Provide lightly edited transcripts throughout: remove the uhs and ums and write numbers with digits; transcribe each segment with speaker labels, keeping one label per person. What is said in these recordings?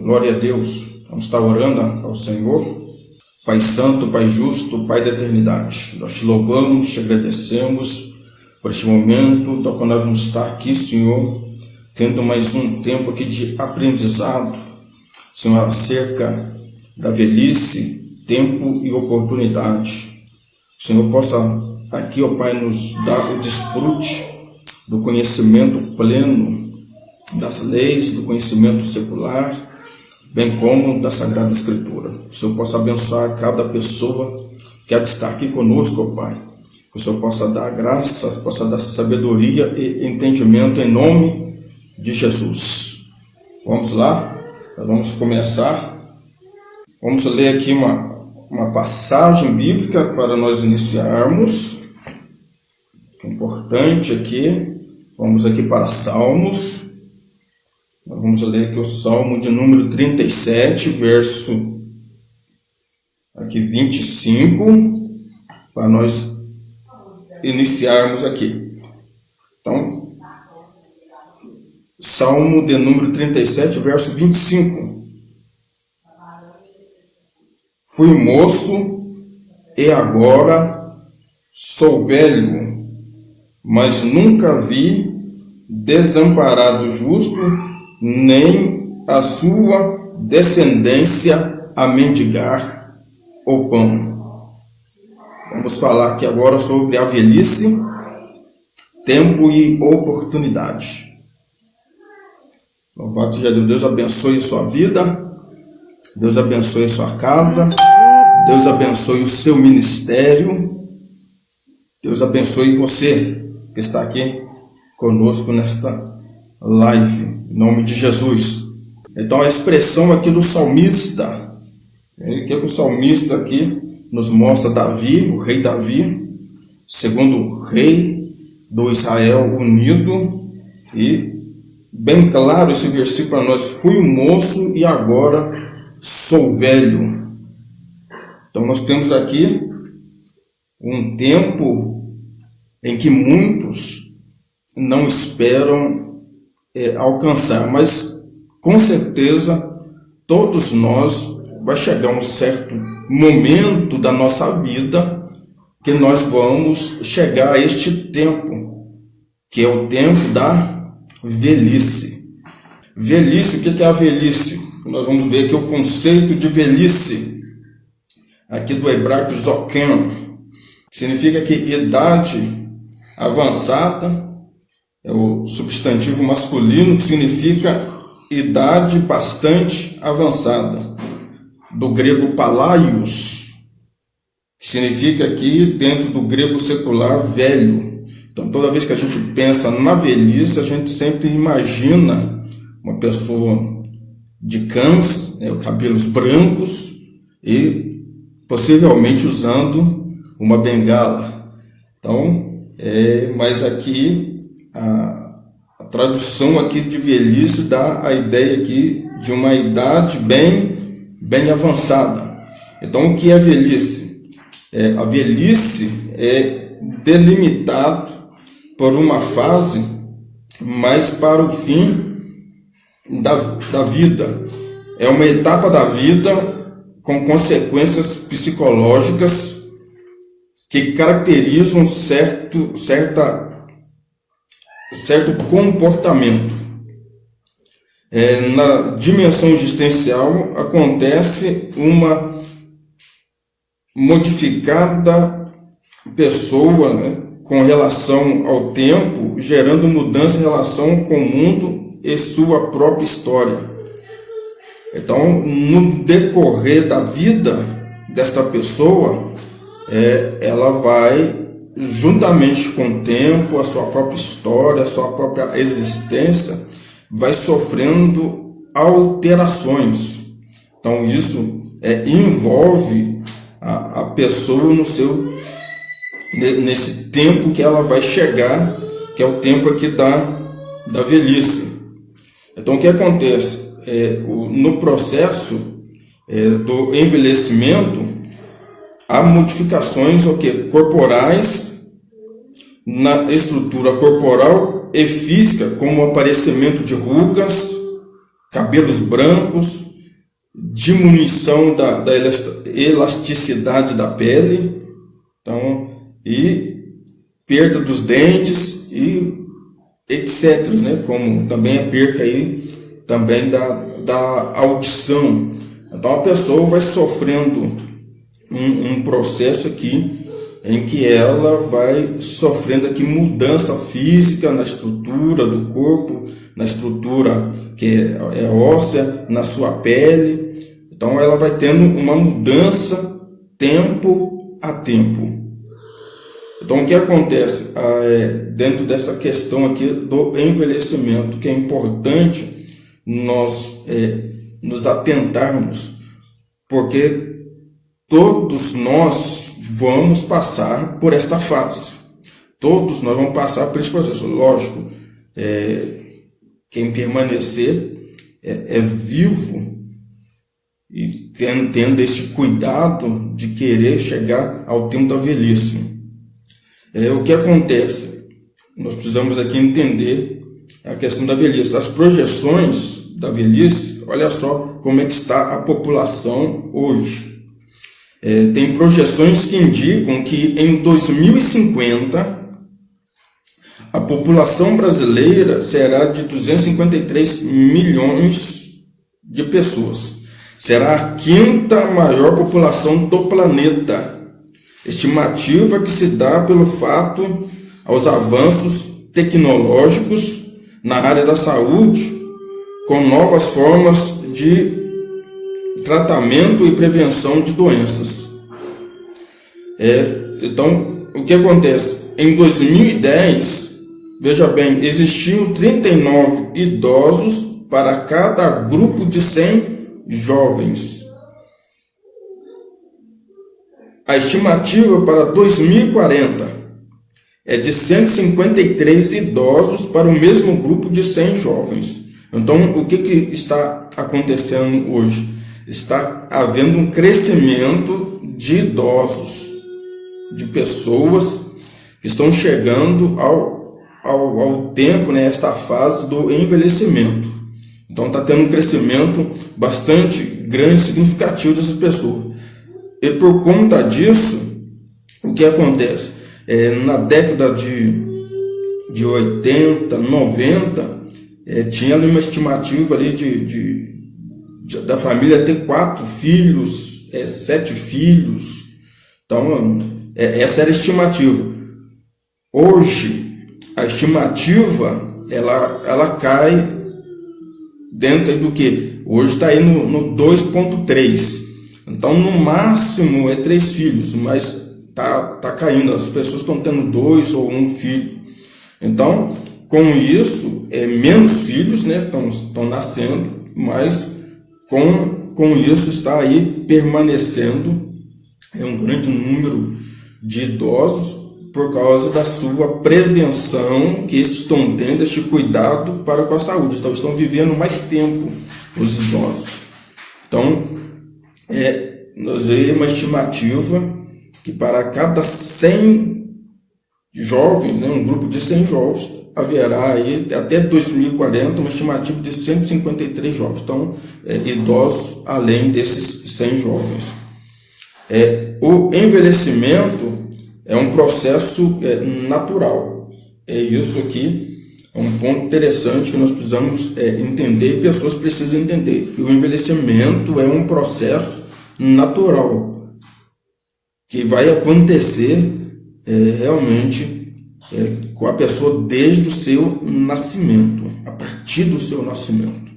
Speaker 1: Glória a Deus. Vamos estar orando ao Senhor. Pai Santo, Pai Justo, Pai da Eternidade, nós te louvamos, te agradecemos por este momento, do qual nós vamos estar aqui, Senhor, tendo mais um tempo aqui de aprendizado, Senhor, acerca da velhice, tempo e oportunidade. O Senhor possa aqui, ó Pai, nos dar o desfrute do conhecimento pleno das leis, do conhecimento secular, bem como da Sagrada Escritura. Que o Senhor possa abençoar cada pessoa que há de estar aqui conosco, ó Pai. Que o Senhor possa dar graças, possa dar sabedoria e entendimento em nome de Jesus. Vamos lá? Nós vamos começar. Vamos ler aqui uma passagem bíblica para nós iniciarmos. Importante aqui. Vamos aqui para Salmos. Nós vamos ler aqui o Salmo de número 37, verso aqui 25, para nós iniciarmos aqui. Então, Salmo de número 37, verso 25. Fui moço e agora sou velho, mas nunca vi desamparado justo, nem a sua descendência a mendigar o pão. Vamos falar aqui agora sobre a velhice, tempo e oportunidade. Louvado seja Deus. Deus abençoe a sua vida, Deus abençoe a sua casa, Deus abençoe o seu ministério, Deus abençoe você que está aqui conosco nesta live, em nome de Jesus. Então a expressão aqui do salmista, que o salmista aqui nos mostra Davi, o rei Davi, segundo rei do Israel unido, e bem claro esse versículo para nós: fui moço e agora sou velho. Então nós temos aqui um tempo em que muitos não esperam alcançar, mas com certeza todos nós vai chegar um certo momento da nossa vida que nós vamos chegar a este tempo, que é o tempo da velhice. Velhice, o que é a velhice? Nós vamos ver aqui o conceito de velhice, aqui do hebraico zoken, significa que idade avançada. É o substantivo masculino, que significa idade bastante avançada. Do grego palaios, que significa aqui, dentro do grego secular, velho. Então, toda vez que a gente pensa na velhice, a gente sempre imagina uma pessoa de cães, cabelos brancos e possivelmente usando uma bengala. Então, mas aqui a tradução aqui de velhice dá a ideia aqui de uma idade bem avançada. Então, o que é velhice? A velhice é delimitado por uma fase mais para o fim da vida. É uma etapa da vida com consequências psicológicas que caracterizam certo comportamento. Na dimensão existencial acontece uma modificada pessoa, com relação ao tempo, gerando mudança em relação com o mundo e sua própria história. Então, no decorrer da vida desta pessoa, ela vai, juntamente com o tempo, a sua própria história, a sua própria existência, vai sofrendo alterações. Então isso envolve a pessoa nesse tempo que ela vai chegar, que é o tempo aqui da velhice. Então o que acontece? No processo do envelhecimento, há modificações corporais na estrutura corporal e física, como o aparecimento de rugas, cabelos brancos diminuição da elasticidade da pele, então, e perda dos dentes e etc, né? Como também a perca aí também da audição. Então a pessoa vai sofrendo um processo aqui em que ela vai sofrendo aqui mudança física na estrutura do corpo, na estrutura que é óssea, na sua pele. Então ela vai tendo uma mudança tempo a tempo. Então o que acontece dentro dessa questão aqui do envelhecimento, que é importante nós nos atentarmos, porque todos nós vamos passar por esta fase. Todos nós vamos passar por esse processo. Lógico, quem permanecer é vivo e tendo esse cuidado de querer chegar ao tempo da velhice. O que acontece? Nós precisamos aqui entender a questão da velhice. As projeções da velhice, olha só como é que está a população hoje. Tem projeções que indicam que em 2050 a população brasileira será de 253 milhões de pessoas. Será a quinta maior população do planeta. Estimativa que se dá pelo fato aos avanços tecnológicos na área da saúde, com novas formas de tratamento e prevenção de doenças. Então, o que acontece? Em 2010, veja bem, existiam 39 idosos para cada grupo de 100 jovens. A estimativa para 2040 é de 153 idosos para o mesmo grupo de 100 jovens. Então, o que está acontecendo hoje? Está havendo um crescimento de idosos, de pessoas que estão chegando ao tempo, né, esta fase do envelhecimento. Então, está tendo um crescimento bastante grande, significativo dessas pessoas. E por conta disso, o que acontece? Na década de 80, 90, tinha ali uma estimativa ali da família ter 4 filhos, 7 filhos. Então, essa era a estimativa. Hoje, a estimativa, ela cai dentro do que? Hoje está aí no 2,3. Então, no máximo, 3 filhos, mas tá caindo. As pessoas estão tendo 2 ou 1 filho. Então, com isso, menos filhos, né, estão nascendo, mas com isso está aí permanecendo um grande número de idosos por causa da sua prevenção que estes estão tendo, este cuidado para com a saúde. Então, estão vivendo mais tempo os idosos. Então, nós temos uma estimativa que para cada 100 jovens, né, um grupo de 100 jovens, haverá aí até 2040 uma estimativa de 153 jovens. Então, idosos além desses 100 jovens. O envelhecimento é um processo natural. Isso aqui é um ponto interessante que nós precisamos entender, e pessoas precisam entender, que o envelhecimento é um processo natural, que vai acontecer realmente com a pessoa desde o seu nascimento, a partir do seu nascimento.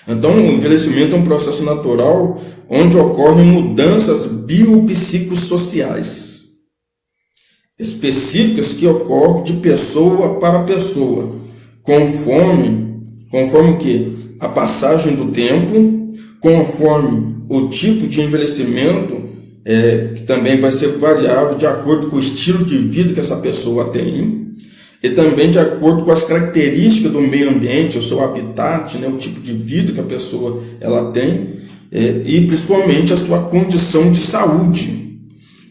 Speaker 1: Então, o envelhecimento é um processo natural onde ocorrem mudanças biopsicossociais específicas que ocorrem de pessoa para pessoa, conforme o que? A passagem do tempo, conforme o tipo de envelhecimento, que também vai ser variável de acordo com o estilo de vida que essa pessoa tem, e também de acordo com as características do meio ambiente, o seu habitat, né, o tipo de vida que a pessoa ela tem, e principalmente a sua condição de saúde.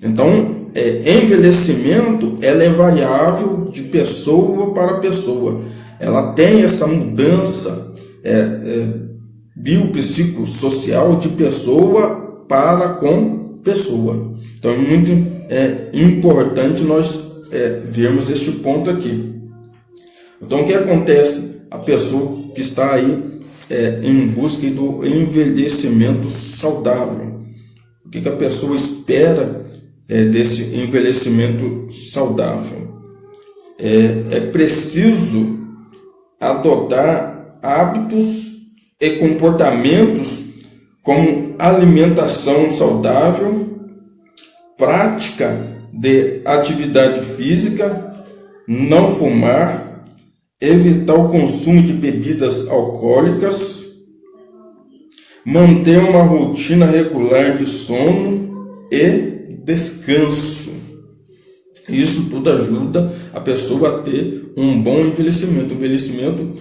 Speaker 1: Então, envelhecimento ela é variável de pessoa para pessoa. Ela tem essa mudança biopsicossocial de pessoa para com pessoa. Então é muito importante nós vermos este ponto aqui. Então o que acontece? A pessoa que está aí em busca do envelhecimento saudável. O que a pessoa espera desse envelhecimento saudável? É preciso adotar hábitos e comportamentos como alimentação saudável, prática de atividade física, não fumar, evitar o consumo de bebidas alcoólicas, manter uma rotina regular de sono e descanso. Isso tudo ajuda a pessoa a ter um bom envelhecimento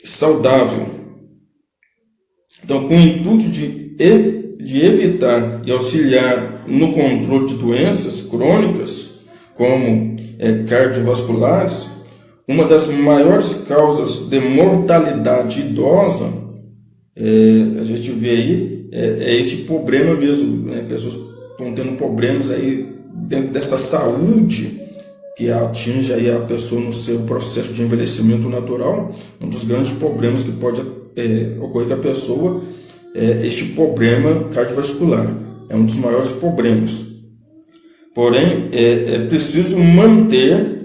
Speaker 1: saudável. Então, com o intuito de evitar e auxiliar no controle de doenças crônicas, como cardiovasculares, uma das maiores causas de mortalidade idosa, a gente vê aí, esse problema mesmo, né? Pessoas estão tendo problemas aí dentro desta saúde que atinge aí a pessoa no seu processo de envelhecimento natural. Um dos grandes problemas que pode ocorrer com a pessoa é este problema cardiovascular. É um dos maiores problemas. Porém, é preciso manter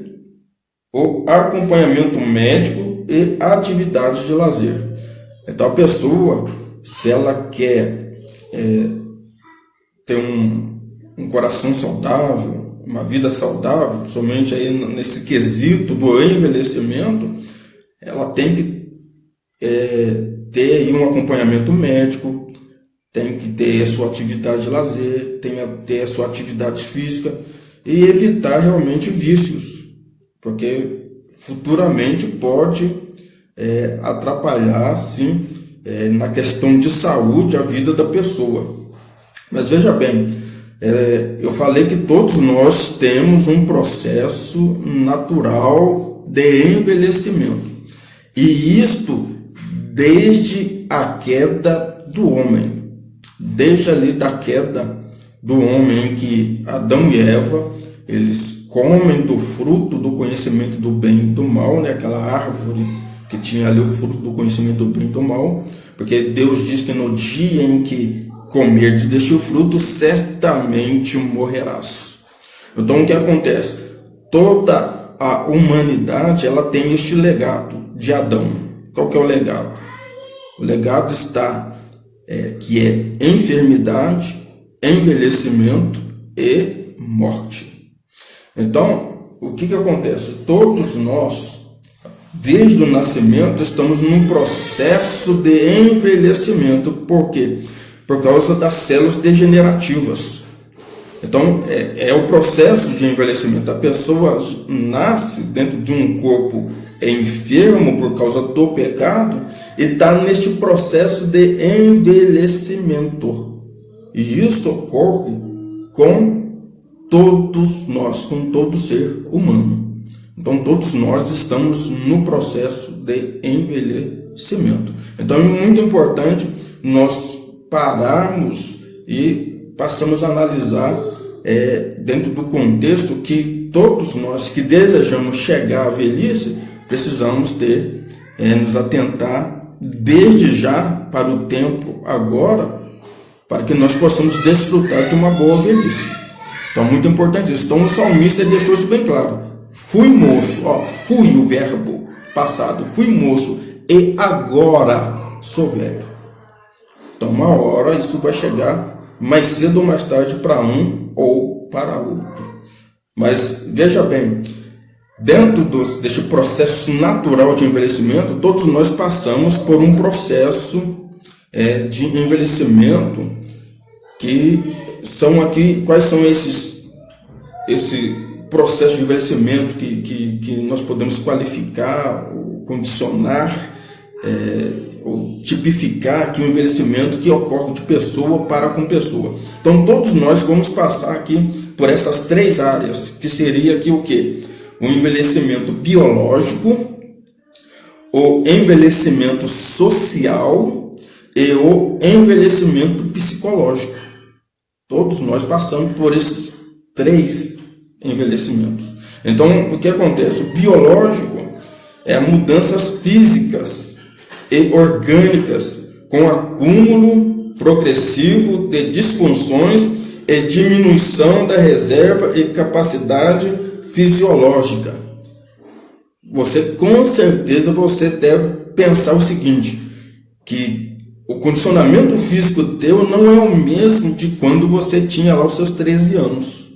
Speaker 1: o acompanhamento médico e atividades de lazer. Então, a pessoa, se ela quer ter um coração saudável, uma vida saudável, principalmente aí nesse quesito do envelhecimento, ela tem que ter aí um acompanhamento médico, tem que ter a sua atividade de lazer, tem que ter a sua atividade física e evitar realmente vícios, porque futuramente pode atrapalhar, sim, na questão de saúde a vida da pessoa. Mas veja bem, eu falei que todos nós temos um processo natural de envelhecimento, e isto desde a queda do homem, desde ali da queda do homem, em que Adão e Eva, eles comem do fruto do conhecimento do bem e do mal, né? Aquela árvore que tinha ali o fruto do conhecimento do bem e do mal, porque Deus diz que no dia em que comerdes deste fruto, certamente morrerás. Então o que acontece? Toda a humanidade, ela tem este legado de Adão. Qual que é o legado? O legado está que é enfermidade, envelhecimento e morte. Então, o que acontece? Todos nós, desde o nascimento, estamos num processo de envelhecimento. Por quê? Por causa das células degenerativas. Então, é o processo de envelhecimento. A pessoa nasce dentro de um corpo enfermo por causa do pecado e está neste processo de envelhecimento. E isso ocorre com todos nós, com todo ser humano. Então, todos nós estamos no processo de envelhecimento. Então, é muito importante nós pararmos e passamos a analisar dentro do contexto que todos nós que desejamos chegar à velhice, precisamos nos atentar desde já para o tempo agora, para que nós possamos desfrutar de uma boa velhice. Então, muito importante isso. Então, o salmista deixou isso bem claro. Fui moço, fui o verbo passado, fui moço e agora sou velho. Então, uma hora isso vai chegar mais cedo ou mais tarde para um ou para outro. Mas veja bem, dentro deste processo natural de envelhecimento, todos nós passamos por um processo de envelhecimento, que são aqui, quais são esse processo de envelhecimento que nós podemos qualificar, ou condicionar, ou tipificar aqui o envelhecimento que ocorre de pessoa para com pessoa. Então, todos nós vamos passar aqui por essas três áreas, que seria aqui o quê? O envelhecimento biológico, o envelhecimento social e o envelhecimento psicológico. Todos nós passamos por esses 3 envelhecimentos. Então, o que acontece? O biológico é mudanças físicas e orgânicas com acúmulo progressivo de disfunções e diminuição da reserva e capacidade fisiológica. Com certeza você deve pensar o seguinte, que o condicionamento físico teu não é o mesmo de quando você tinha lá os seus 13 anos.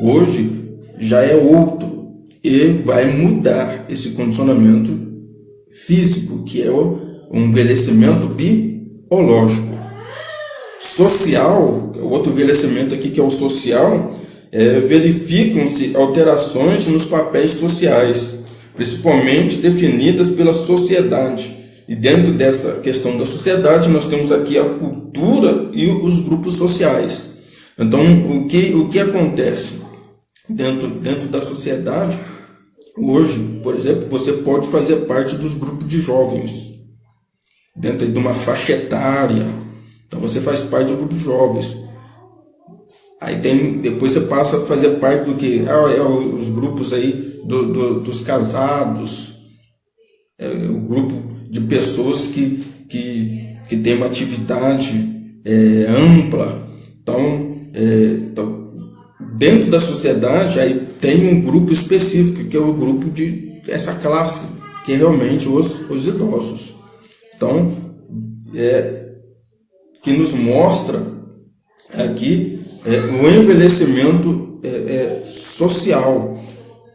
Speaker 1: Hoje já é outro e vai mudar esse condicionamento físico, que é o envelhecimento biológico. Social, outro envelhecimento aqui que é o social, verificam-se alterações nos papéis sociais, principalmente definidas pela sociedade. E dentro dessa questão da sociedade, nós temos aqui a cultura e os grupos sociais. Então, o que acontece dentro da sociedade? Hoje, por exemplo, você pode fazer parte dos grupos de jovens, dentro de uma faixa etária. Então, você faz parte do grupo de jovens. Aí depois você passa a fazer parte do que? Os grupos aí dos casados, o grupo de pessoas que tem uma atividade ampla. Então, dentro da sociedade, aí tem um grupo específico, que é o grupo dessa classe, que é realmente os idosos. Então, que nos mostra aqui o envelhecimento social,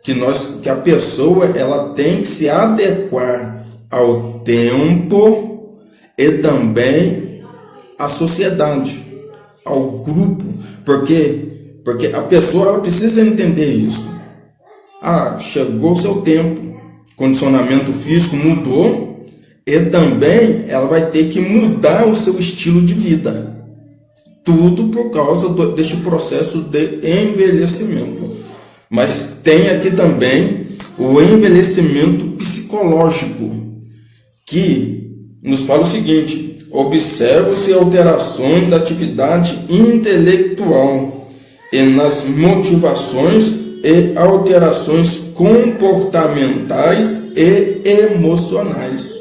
Speaker 1: que a pessoa ela tem que se adequar ao tempo e também à sociedade, ao grupo, porque a pessoa ela precisa entender isso. Chegou o seu tempo, condicionamento físico mudou, e também ela vai ter que mudar o seu estilo de vida. Tudo por causa deste processo de envelhecimento. Mas tem aqui também o envelhecimento psicológico, que nos fala o seguinte: observam-se alterações da atividade intelectual e nas motivações e alterações comportamentais e emocionais.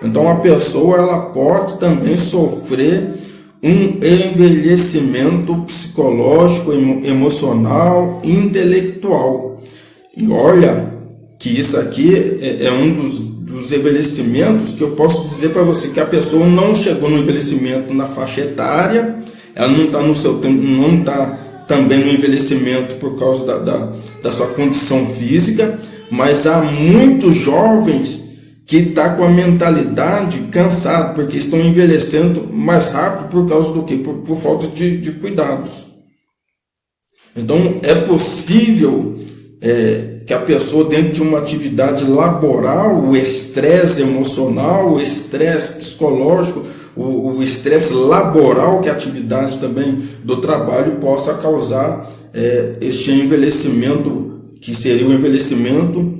Speaker 1: Então a pessoa ela pode também sofrer um envelhecimento psicológico, emocional, intelectual. E olha que isso aqui é um dos envelhecimentos que eu posso dizer para você que a pessoa não chegou no envelhecimento na faixa etária, ela não está no seu tempo, não está também no envelhecimento por causa da sua condição física, mas há muitos jovens que estão com a mentalidade cansada, porque estão envelhecendo mais rápido por causa do quê? Por falta de cuidados. Então, é possível que a pessoa, dentro de uma atividade laboral, o estresse emocional, o estresse psicológico, o estresse laboral, que é a atividade também do trabalho, possa causar este envelhecimento, que seria o envelhecimento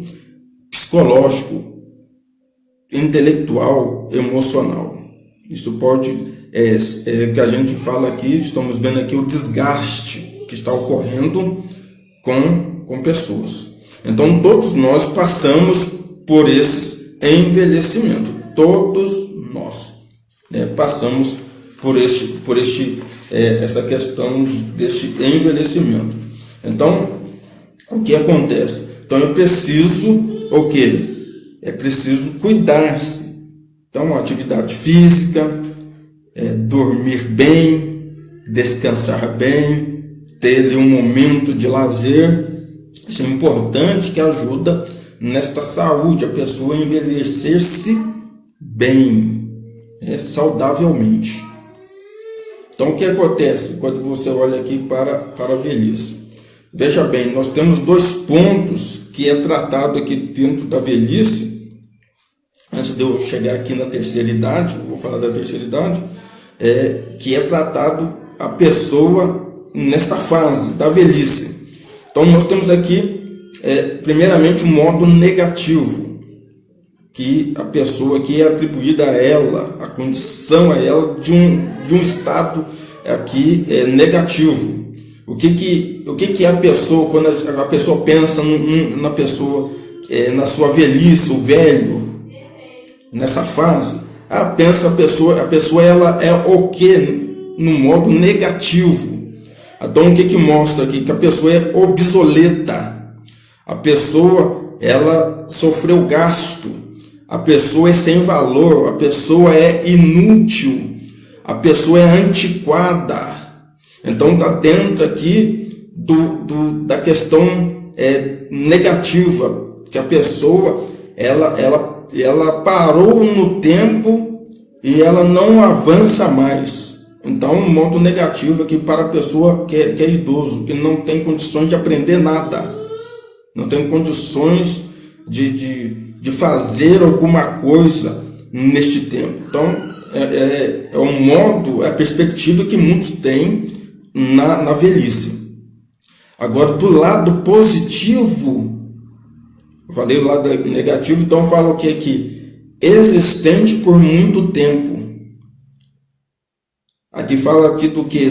Speaker 1: psicológico, intelectual, emocional. Isso pode, que a gente fala aqui, estamos vendo aqui o desgaste que está ocorrendo com pessoas. Então, todos nós passamos por esse envelhecimento. Todos nós passamos por essa questão deste envelhecimento. Então, o que acontece? Então, eu preciso o quê? É preciso cuidar-se. Então, atividade física, dormir bem, descansar bem, ter ali um momento de lazer. Isso é importante, que ajuda nesta saúde, a pessoa envelhecer-se bem, saudavelmente. Então, o que acontece quando você olha aqui para a velhice? Veja bem, nós temos 2 pontos que é tratado aqui dentro da velhice. Antes de eu chegar aqui na terceira idade, vou falar da terceira idade, que é tratado a pessoa nesta fase da velhice. Então, nós temos aqui, primeiramente, o modo negativo. que a pessoa que é atribuída a ela, a condição a ela de um estado aqui negativo. O que é a pessoa, quando a pessoa pensa na pessoa, na sua velhice, o velho, nessa fase, pensa a pessoa ela é o que? No modo negativo. Então o que mostra aqui? Que a pessoa é obsoleta, a pessoa ela sofreu gasto, a pessoa é sem valor, a pessoa é inútil, a pessoa é antiquada. Então está dentro aqui da questão negativa, que a pessoa ela parou no tempo e ela não avança mais. Então, um modo negativo aqui para a pessoa que é idoso, que não tem condições de aprender nada, não tem condições de fazer alguma coisa neste tempo. Então, é um modo, é a perspectiva que muitos têm na velhice. Agora, do lado positivo, eu falei do lado negativo, então fala o que aqui? Existente por muito tempo. Aqui fala aqui do que?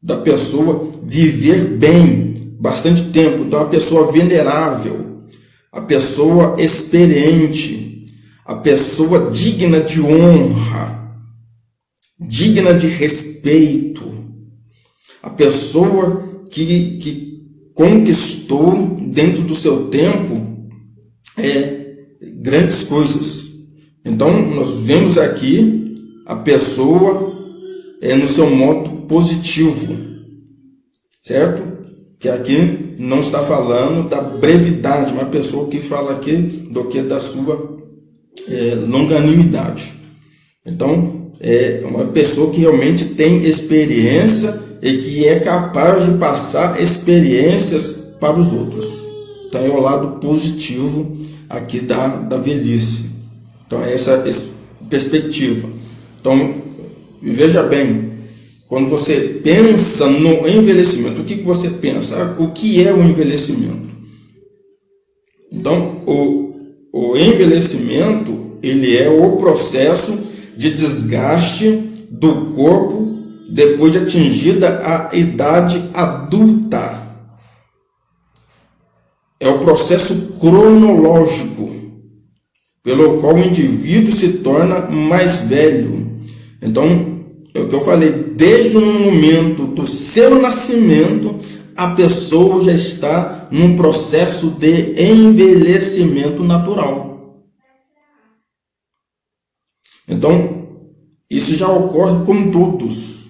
Speaker 1: Da pessoa viver bem, bastante tempo. Então, a pessoa venerável, a pessoa experiente, a pessoa digna de honra, digna de respeito, a pessoa que conquistou dentro do seu tempo grandes coisas. Então, nós vemos aqui a pessoa no seu modo positivo, certo? Que aqui não está falando da brevidade, uma pessoa que fala aqui do que da sua longanimidade. Então, é uma pessoa que realmente tem experiência e que é capaz de passar experiências para os outros. Então, é o lado positivo aqui da velhice. Então, é essa perspectiva. Então, veja bem, quando você pensa no envelhecimento, o que você pensa? O que é o envelhecimento? Então, o envelhecimento, ele é o processo de desgaste do corpo depois de atingida a idade adulta. É o processo cronológico pelo qual o indivíduo se torna mais velho. Então, é o que eu falei, desde o momento do seu nascimento, a pessoa já está num processo de envelhecimento natural. Então, isso já ocorre com todos.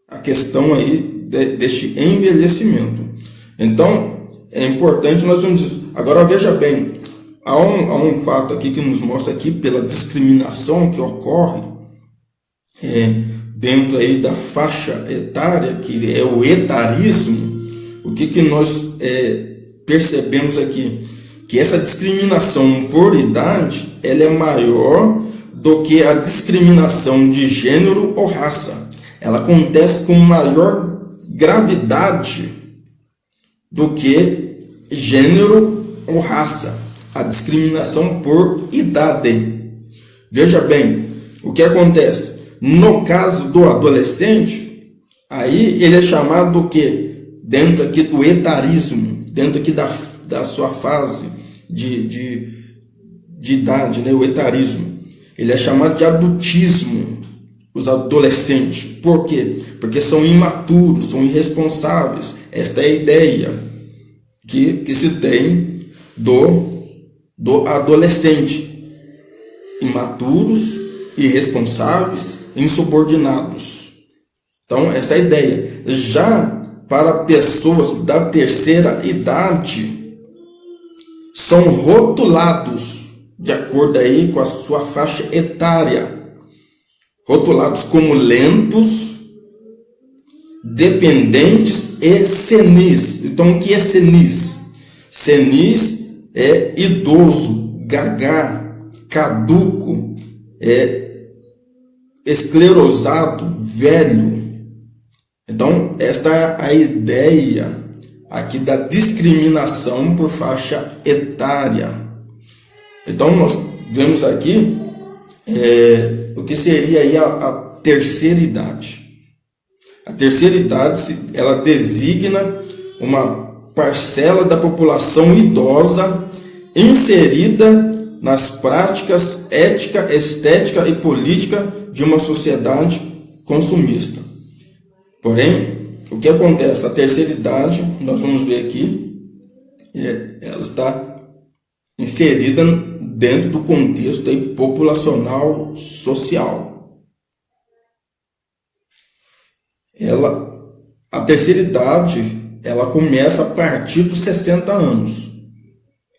Speaker 1: A questão aí deste envelhecimento. Então, é importante nós vemos isso. Agora, veja bem, há um fato aqui que nos mostra aqui pela discriminação que ocorre dentro aí da faixa etária, que é o etarismo. O que nós percebemos aqui? Que essa discriminação por idade ela é maior do que a discriminação de gênero ou raça. Ela acontece com maior gravidade do que gênero ou raça. A discriminação por idade. Veja bem, o que acontece? No caso do adolescente, aí ele é chamado do quê? Dentro aqui do etarismo, dentro aqui da sua fase de idade, né? O etarismo. Ele é chamado de adultismo, os adolescentes. Por quê? Porque são imaturos, são irresponsáveis. Esta é a ideia que se tem do adolescente. Imaturos, irresponsáveis, insubordinados. Então, essa é a ideia. Já para pessoas da terceira idade, são rotulados de acordo aí com a sua faixa etária, rotulados como lentos, dependentes e senis. Então, o que é senis? Senis é idoso, gagá, caduco, esclerosado, velho. Então, esta é a ideia aqui da discriminação por faixa etária. Então nós vemos aqui o que seria aí a terceira idade. A terceira idade, ela designa uma parcela da população idosa inserida nas práticas ética, estética e política de uma sociedade consumista. Porém, o que acontece? A terceira idade, nós vamos ver aqui, ela está inserida dentro do contexto aí populacional social. A terceira idade, ela começa a partir dos 60 anos,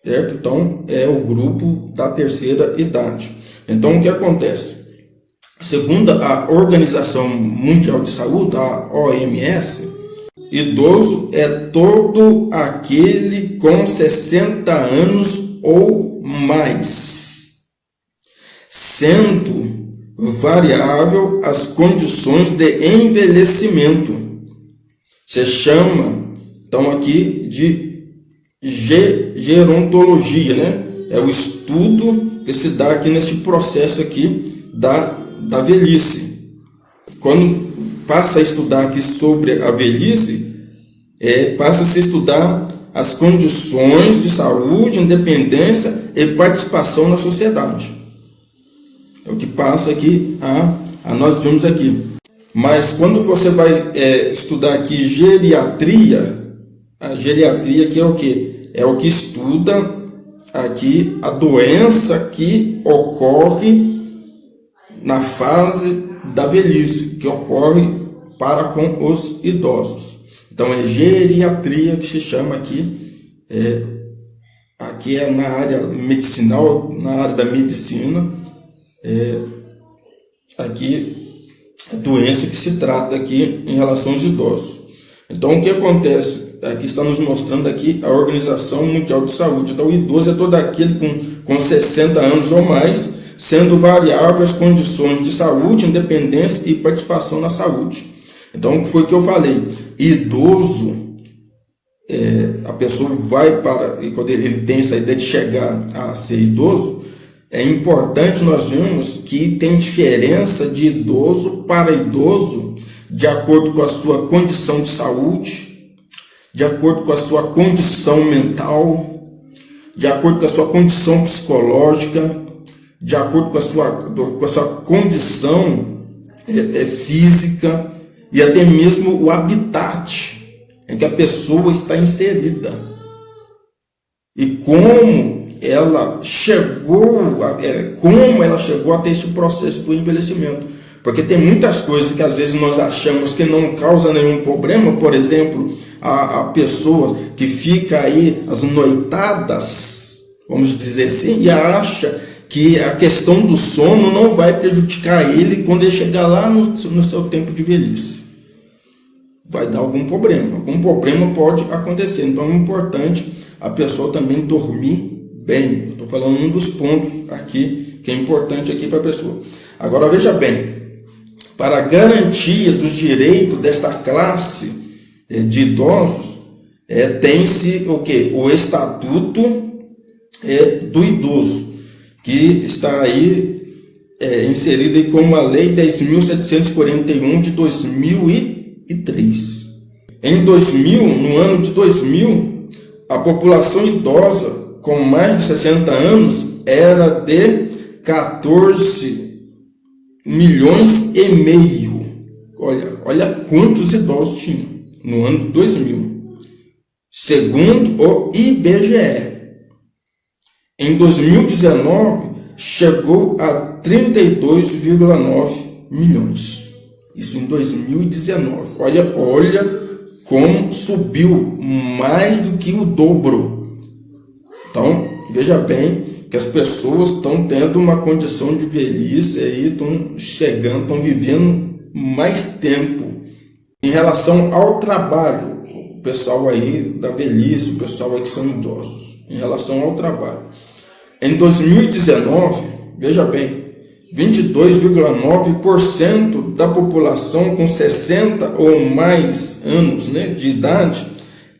Speaker 1: certo? Então, é o grupo da terceira idade. Então, o que acontece? Segundo a Organização Mundial de Saúde, a OMS, idoso é todo aquele com 60 anos ou mais, sendo variável as condições de envelhecimento. Se chama, então, aqui de gerontologia, né? É o estudo que se dá aqui nesse processo aqui da velhice. Quando passa a estudar aqui sobre a velhice, passa-se a estudar as condições de saúde, independência e participação na sociedade. É o que passa aqui a nós vimos aqui. Mas quando você vai estudar aqui geriatria, a geriatria aqui é o que? É o que estuda aqui a doença que ocorre na fase da velhice, que ocorre para com os idosos. Então é geriatria que se chama aqui, aqui é na área medicinal, na área da medicina, aqui a doença que se trata aqui em relação aos idosos. Então o que acontece? Aqui está nos mostrando aqui a Organização Mundial de Saúde. Então o idoso é todo aquele com 60 anos ou mais, sendo variáveis as condições de saúde, independência e participação na saúde. Então, o que foi que eu falei? Idoso, a pessoa vai para, e quando ele tem essa ideia de chegar a ser idoso, é importante nós vemos que tem diferença de idoso para idoso, de acordo com a sua condição de saúde, de acordo com a sua condição mental, de acordo com a sua condição psicológica, de acordo com a sua condição física e até mesmo o habitat em que a pessoa está inserida. E como ela chegou até este processo do envelhecimento. Porque tem muitas coisas que às vezes nós achamos que não causa nenhum problema. Por exemplo, a pessoa que fica aí as noitadas, vamos dizer assim, e acha que a questão do sono não vai prejudicar ele quando ele chegar lá no seu tempo de velhice. Vai dar algum problema pode acontecer. Então é importante a pessoa também dormir bem. Eu estou falando um dos pontos aqui que é importante aqui para a pessoa. Agora veja bem, para a garantia dos direitos desta classe de idosos, tem-se o quê? O Estatuto do Idoso, que está aí inserido aí como a Lei 10.741 de 2003. Em 2000, no ano de 2000, a população idosa com mais de 60 anos era de 14 milhões e meio. Olha quantos idosos tinham no ano de 2000, segundo o IBGE. Em 2019, chegou a 32,9 milhões. Isso em 2019. Olha como subiu mais do que o dobro. Então, veja bem que as pessoas estão tendo uma condição de velhice aí, estão vivendo mais tempo. Em relação ao trabalho, o pessoal aí da velhice, o pessoal aí que são idosos, em relação ao trabalho. Em 2019, veja bem, 22,9% da população com 60 ou mais anos, de idade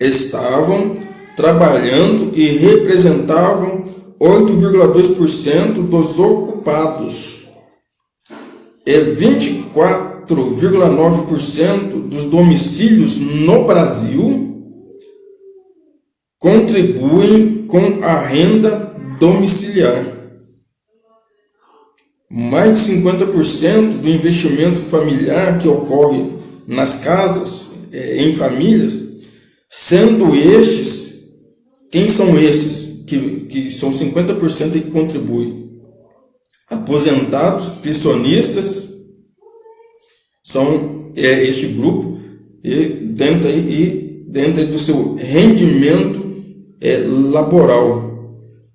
Speaker 1: estavam trabalhando e representavam 8,2% dos ocupados e 24,9% dos domicílios no Brasil contribuem com a renda domiciliar. Mais de 50% do investimento familiar que ocorre nas casas, em famílias, sendo estes, quem são esses que são 50% que contribuem? Aposentados, pensionistas, são este grupo, e dentro do seu rendimento laboral,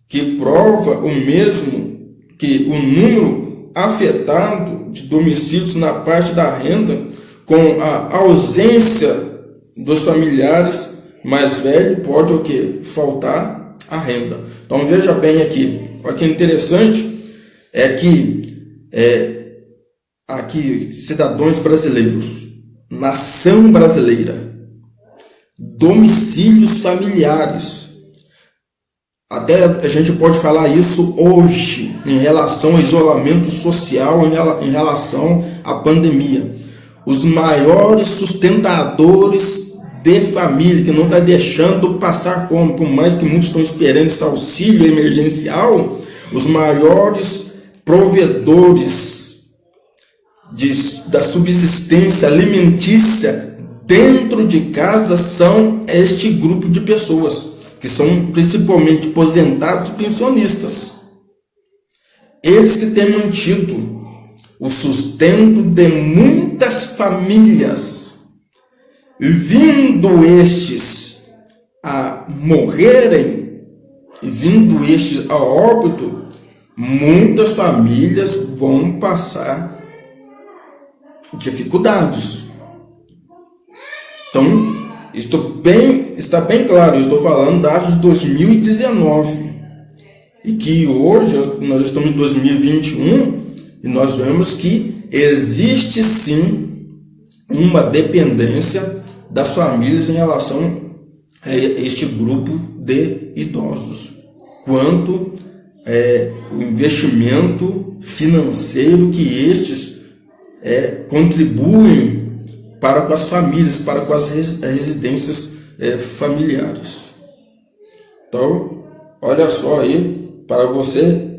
Speaker 1: que prova o mesmo que o número afetado de domicílios na parte da renda, com a ausência dos familiares mais velhos, pode o quê? Faltar a renda. Então veja bem aqui, olha que interessante, aqui cidadãos brasileiros, nação brasileira, domicílios familiares. Até a gente pode falar isso hoje em relação ao isolamento social, em relação à pandemia. Os maiores sustentadores de família, que não está deixando passar fome, por mais que muitos estão esperando esse auxílio emergencial, os maiores provedores da subsistência alimentícia dentro de casa são este grupo de pessoas, que são principalmente aposentados e pensionistas. Eles que têm mantido o sustento de muitas famílias, vindo estes a morrerem, vindo estes a óbito, muitas famílias vão passar dificuldades. Então, está bem claro, eu estou falando da de 2019, e que hoje nós estamos em 2021, e nós vemos que existe sim uma dependência das famílias em relação a este grupo de idosos, quanto o investimento financeiro que estes contribuem para com as famílias, para com as residências familiares. Então, olha só aí, para você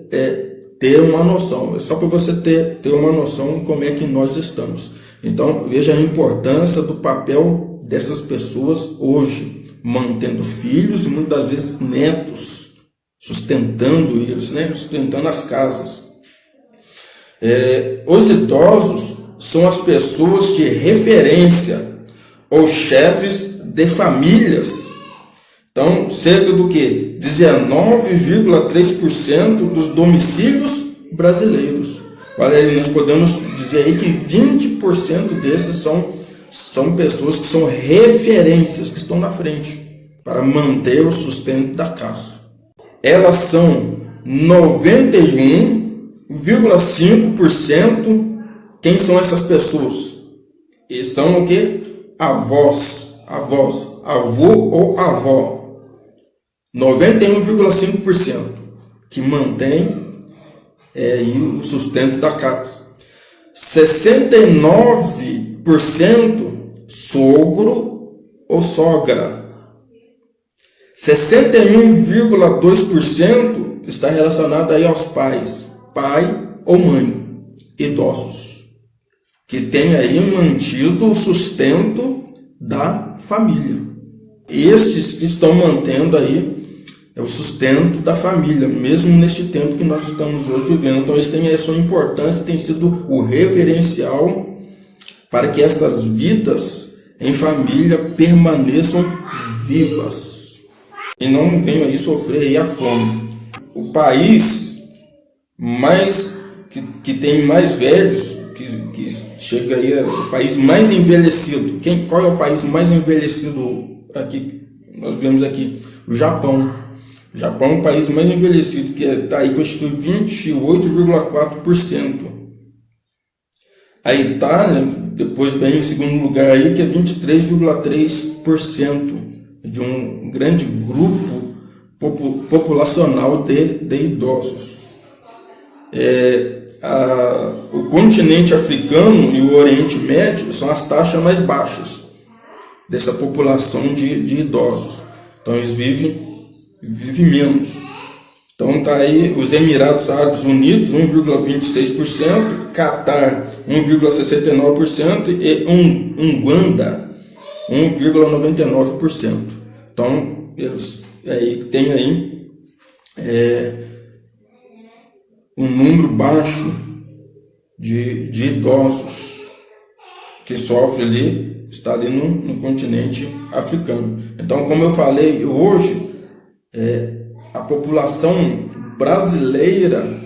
Speaker 1: ter uma noção, é só para você ter uma noção de como é que nós estamos. Então, veja a importância do papel dessas pessoas hoje, mantendo filhos e muitas vezes netos, sustentando eles, sustentando as casas. Os idosos são as pessoas de referência, ou chefes de famílias. Então, cerca do que? 19,3% dos domicílios brasileiros. Olha aí, nós podemos dizer aí que 20% desses são pessoas que são referências, que estão na frente para manter o sustento da casa. Elas são 91,5%. Quem são essas pessoas? E são o que? Avós, avô ou avó. 91,5% que mantém o sustento da casa. 69% sogro ou sogra. 61,2% está relacionado aí aos pais, pai ou mãe, idosos, que tem aí mantido o sustento da família. Estes que estão mantendo aí o sustento da família, mesmo neste tempo que nós estamos hoje vivendo. Então, eles têm a sua importância, tem sido o referencial para que estas vidas em família permaneçam vivas e não venham aí sofrer aí a fome. O país que tem mais velhos, que chega aí, o país mais envelhecido. Qual é o país mais envelhecido aqui? Nós vemos aqui o Japão. O Japão é o país mais envelhecido, que está aí, constitui 28,4%. A Itália, depois vem em segundo lugar aí, que é 23,3%. grande grupo populacional de idosos. O continente africano e o Oriente Médio são as taxas mais baixas dessa população de idosos. Então eles vivem menos. Então está aí os Emirados Árabes Unidos, 1,26%, Catar, 1,69% e Uganda, 1,99%. Então, eles têm aí um número baixo de idosos que sofrem ali, está ali no continente africano. Então, como eu falei, hoje a população brasileira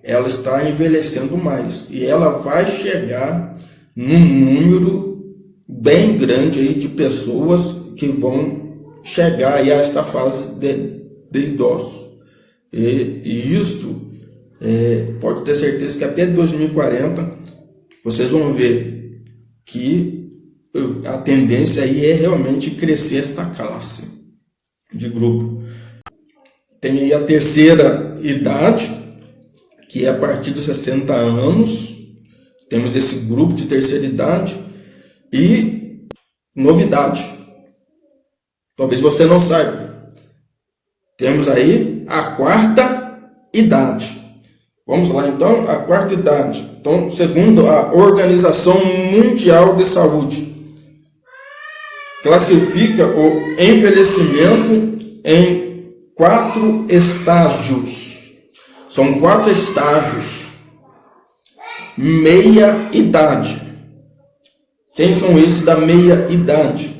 Speaker 1: ela está envelhecendo mais e ela vai chegar num número bem grande aí de pessoas que vão chegar aí a esta fase de idosos. E isso pode ter certeza que até 2040 vocês vão ver que a tendência aí é realmente crescer esta classe de grupo. Tem aí a terceira idade, que é a partir dos 60 anos. Temos esse grupo de terceira idade. E novidade, talvez você não saiba, temos aí a quarta idade. Vamos lá então, a quarta idade. Então, segundo a Organização Mundial de Saúde, classifica o envelhecimento em 4 estágios. São 4 estágios. Meia idade. Quem são esses da meia idade?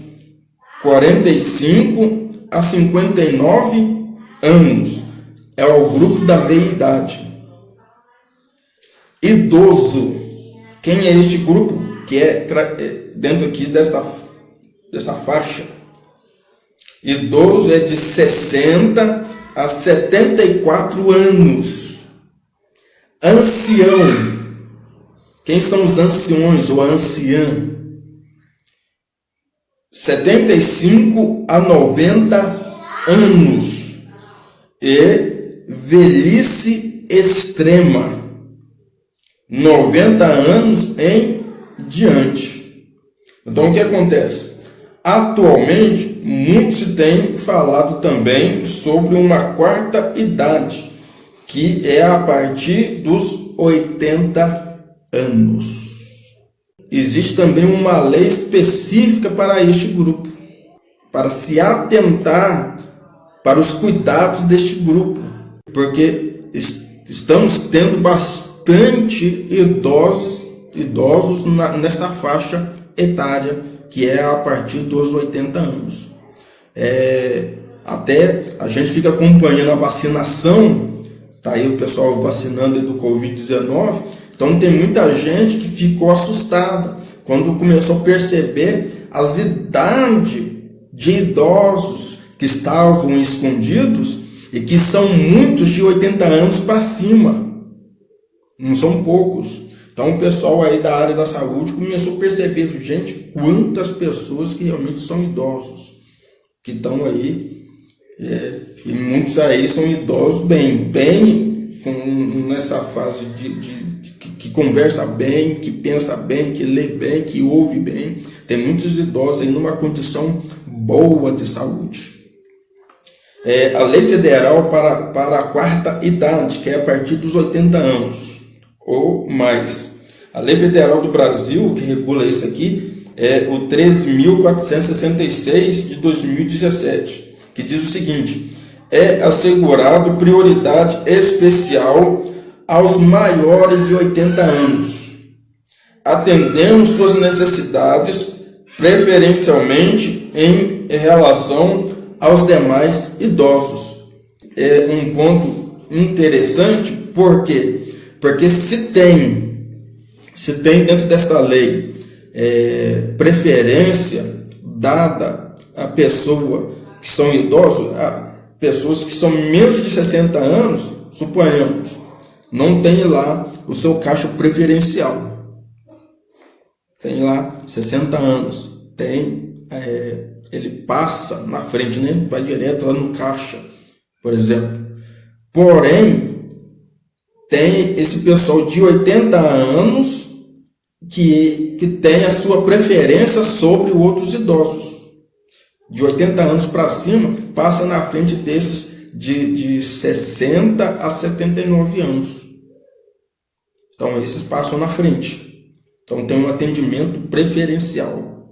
Speaker 1: 45 a 59 anos. É o grupo da meia idade. Idoso. Quem é este grupo? Que é dentro aqui dessa faixa. Idoso é de 60 a 74 anos. Ancião. Quem são os anciões ou a anciã? 75 a 90 anos. E velhice extrema. 90 anos em diante. Então o que acontece? Atualmente, muito se tem falado também sobre uma quarta idade, que é a partir dos 80 anos. Existe também uma lei específica para este grupo, para se atentar para os cuidados deste grupo, porque estamos tendo bastante idosos nesta faixa etária, que é a partir dos 80 anos. Até a gente fica acompanhando a vacinação, tá aí o pessoal vacinando do Covid-19, então tem muita gente que ficou assustada quando começou a perceber as idades de idosos que estavam escondidos e que são muitos de 80 anos para cima, não são poucos. Então o pessoal aí da área da saúde começou a perceber, gente, quantas pessoas que realmente são idosos, que estão aí, e muitos aí são idosos bem nessa fase que conversa bem, que pensa bem, que lê bem, que ouve bem. Tem muitos idosos aí numa condição boa de saúde. A lei federal para a quarta idade, que é a partir dos 80 anos ou mais. A lei federal do Brasil, que regula isso aqui, é o 13.466 de 2017, que diz o seguinte: é assegurado prioridade especial aos maiores de 80 anos, atendendo suas necessidades preferencialmente em relação aos demais idosos. É um ponto interessante, por quê? Porque se tem dentro desta lei preferência dada a pessoa que são idosos, a pessoas que são menos de 60 anos, suponhamos, não tem lá o seu caixa preferencial. Tem lá 60 anos, tem ele passa na frente, né? Vai direto lá no caixa, por exemplo. Porém, tem esse pessoal de 80 anos que tem a sua preferência sobre outros idosos. De 80 anos para cima, passa na frente desses de 60 a 79 anos. Então, esses passam na frente. Então, tem um atendimento preferencial,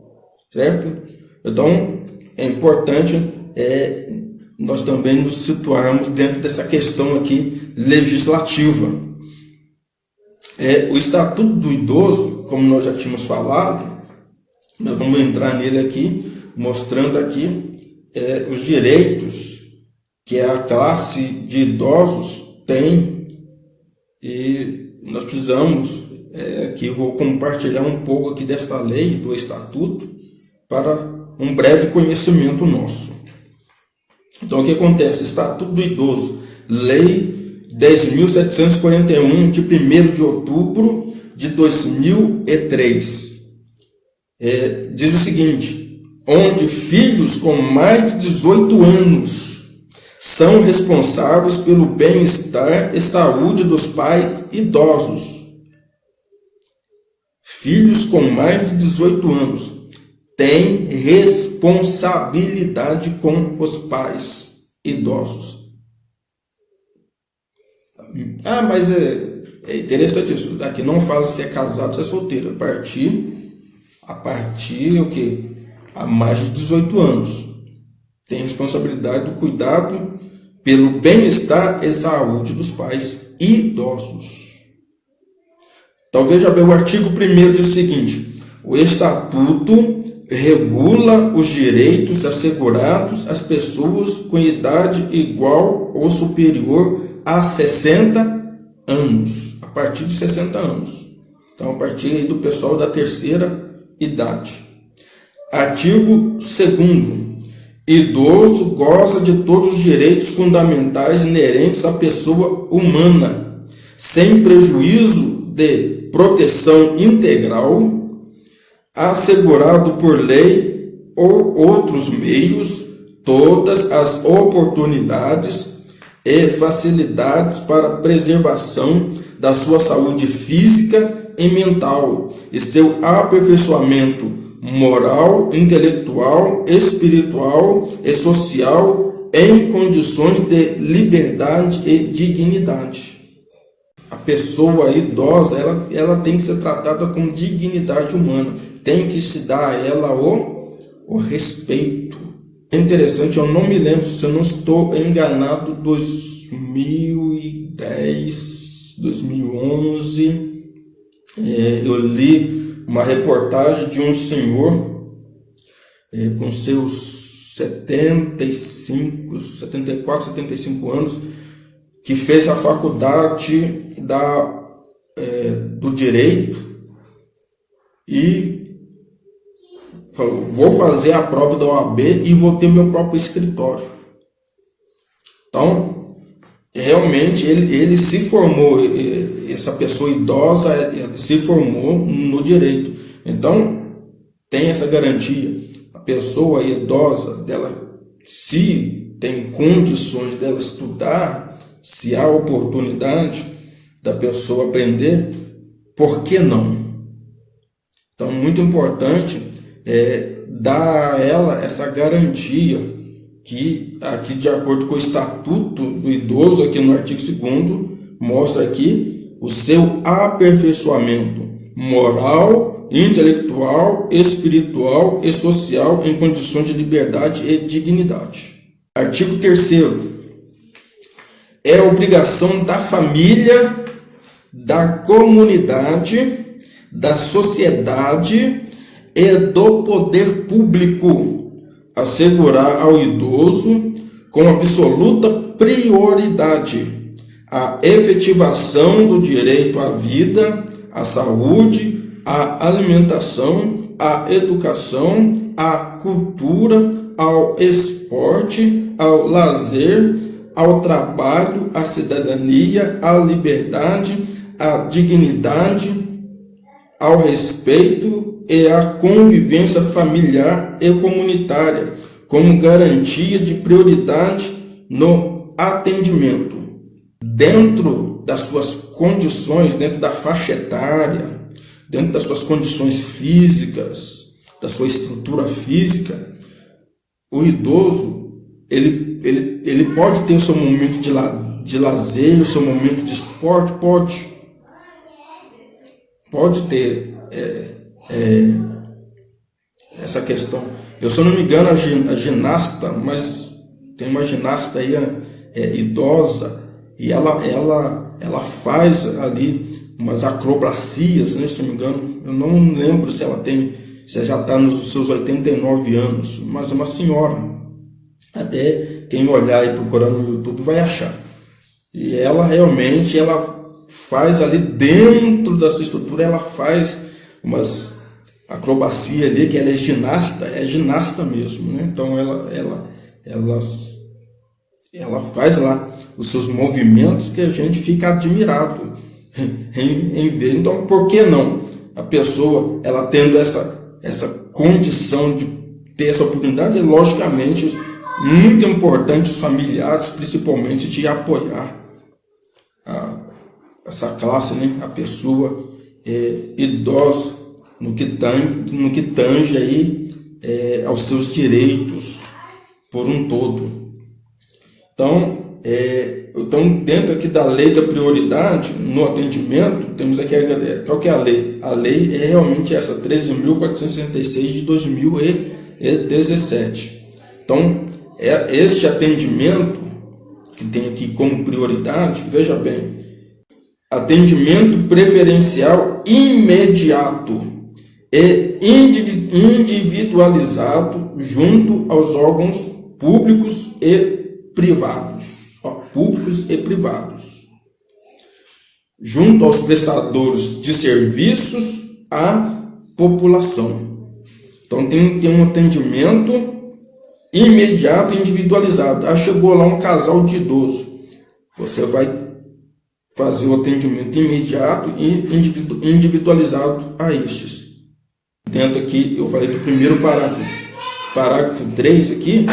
Speaker 1: certo? Então, é importante nós também nos situarmos dentro dessa questão aqui legislativa. O Estatuto do Idoso, como nós já tínhamos falado, nós vamos entrar nele aqui, mostrando aqui os direitos que a classe de idosos tem, e nós precisamos, aqui vou compartilhar um pouco aqui desta lei, do Estatuto, para um breve conhecimento nosso. Então, o que acontece? Estatuto do Idoso, Lei 10.741, de 1º de outubro de 2003. Diz o seguinte: onde filhos com mais de 18 anos são responsáveis pelo bem-estar e saúde dos pais idosos. Filhos com mais de 18 anos têm responsabilidade com os pais idosos. Mas é interessante isso. Aqui não fala se é casado ou se é solteiro. A partir o quê? A mais de 18 anos. Tem responsabilidade do cuidado pelo bem-estar e saúde dos pais idosos. Então veja bem, o artigo 1º diz o seguinte: o Estatuto regula os direitos assegurados às pessoas com idade igual ou superior a 60 anos, a partir de 60 anos. Então, a partir aí do pessoal da terceira idade. Artigo 2º. Idoso goza de todos os direitos fundamentais inerentes à pessoa humana, sem prejuízo de proteção integral, assegurado por lei ou outros meios, todas as oportunidades e facilidades para a preservação da sua saúde física e mental e seu aperfeiçoamento moral, intelectual, espiritual e social em condições de liberdade e dignidade. A pessoa idosa, ela tem que ser tratada com dignidade humana, tem que se dar a ela o respeito. É interessante, eu não me lembro, se eu não estou enganado, 2010, 2011, eu li uma reportagem de um senhor com seus 74, 75 anos, que fez a faculdade do direito e falou: vou fazer a prova da OAB e vou ter meu próprio escritório. Então, realmente ele se formou, essa pessoa idosa se formou no direito. Então, tem essa garantia. A pessoa idosa, se tem condições dela estudar, se há oportunidade da pessoa aprender, por que não? Então, muito importante dar a ela essa garantia, que aqui, de acordo com o Estatuto do Idoso, aqui no artigo 2º, mostra aqui o seu aperfeiçoamento moral, intelectual, espiritual e social em condições de liberdade e dignidade. Artigo 3º. É obrigação da família, da comunidade, da sociedade e do poder público assegurar ao idoso, com absoluta prioridade, a efetivação do direito à vida, à saúde, à alimentação, à educação, à cultura, ao esporte, ao lazer, ao trabalho, à cidadania, à liberdade, à dignidade, ao respeito e a convivência familiar e comunitária como garantia de prioridade no atendimento. Dentro das suas condições, dentro da faixa etária, dentro das suas condições físicas, da sua estrutura física, o idoso, ele pode ter o seu momento de lazer, o seu momento de esporte, pode ter essa questão. Eu, se eu não me engano, a ginasta, mas tem uma ginasta aí idosa, e ela faz ali umas acrobacias, né, se eu não me engano. Eu não lembro se ela já está nos seus 89 anos, mas é uma senhora. Até quem olhar e procurar no YouTube vai achar. E ela realmente faz ali dentro da sua estrutura, ela faz umas acrobacia ali, que ela é ginasta mesmo, né? Então ela faz lá os seus movimentos que a gente fica admirado em ver. Então, por que não a pessoa, ela tendo essa condição de ter essa oportunidade, logicamente, muito importante os familiares, principalmente, de apoiar essa classe, né? A pessoa idosa, no que tange aí, aos seus direitos por um todo. Então, dentro aqui da lei da prioridade no atendimento, temos aqui qual que é a lei? A lei é realmente essa, 13.466 de 2017. Então, este atendimento que tem aqui como prioridade, veja bem, atendimento preferencial imediato e individualizado junto aos órgãos públicos e privados. Junto aos prestadores de serviços à população. Então tem um atendimento imediato e individualizado. Chegou lá um casal de idoso. Você vai fazer o atendimento imediato e individualizado a estes. Dentro aqui, eu falei do primeiro parágrafo 3 aqui,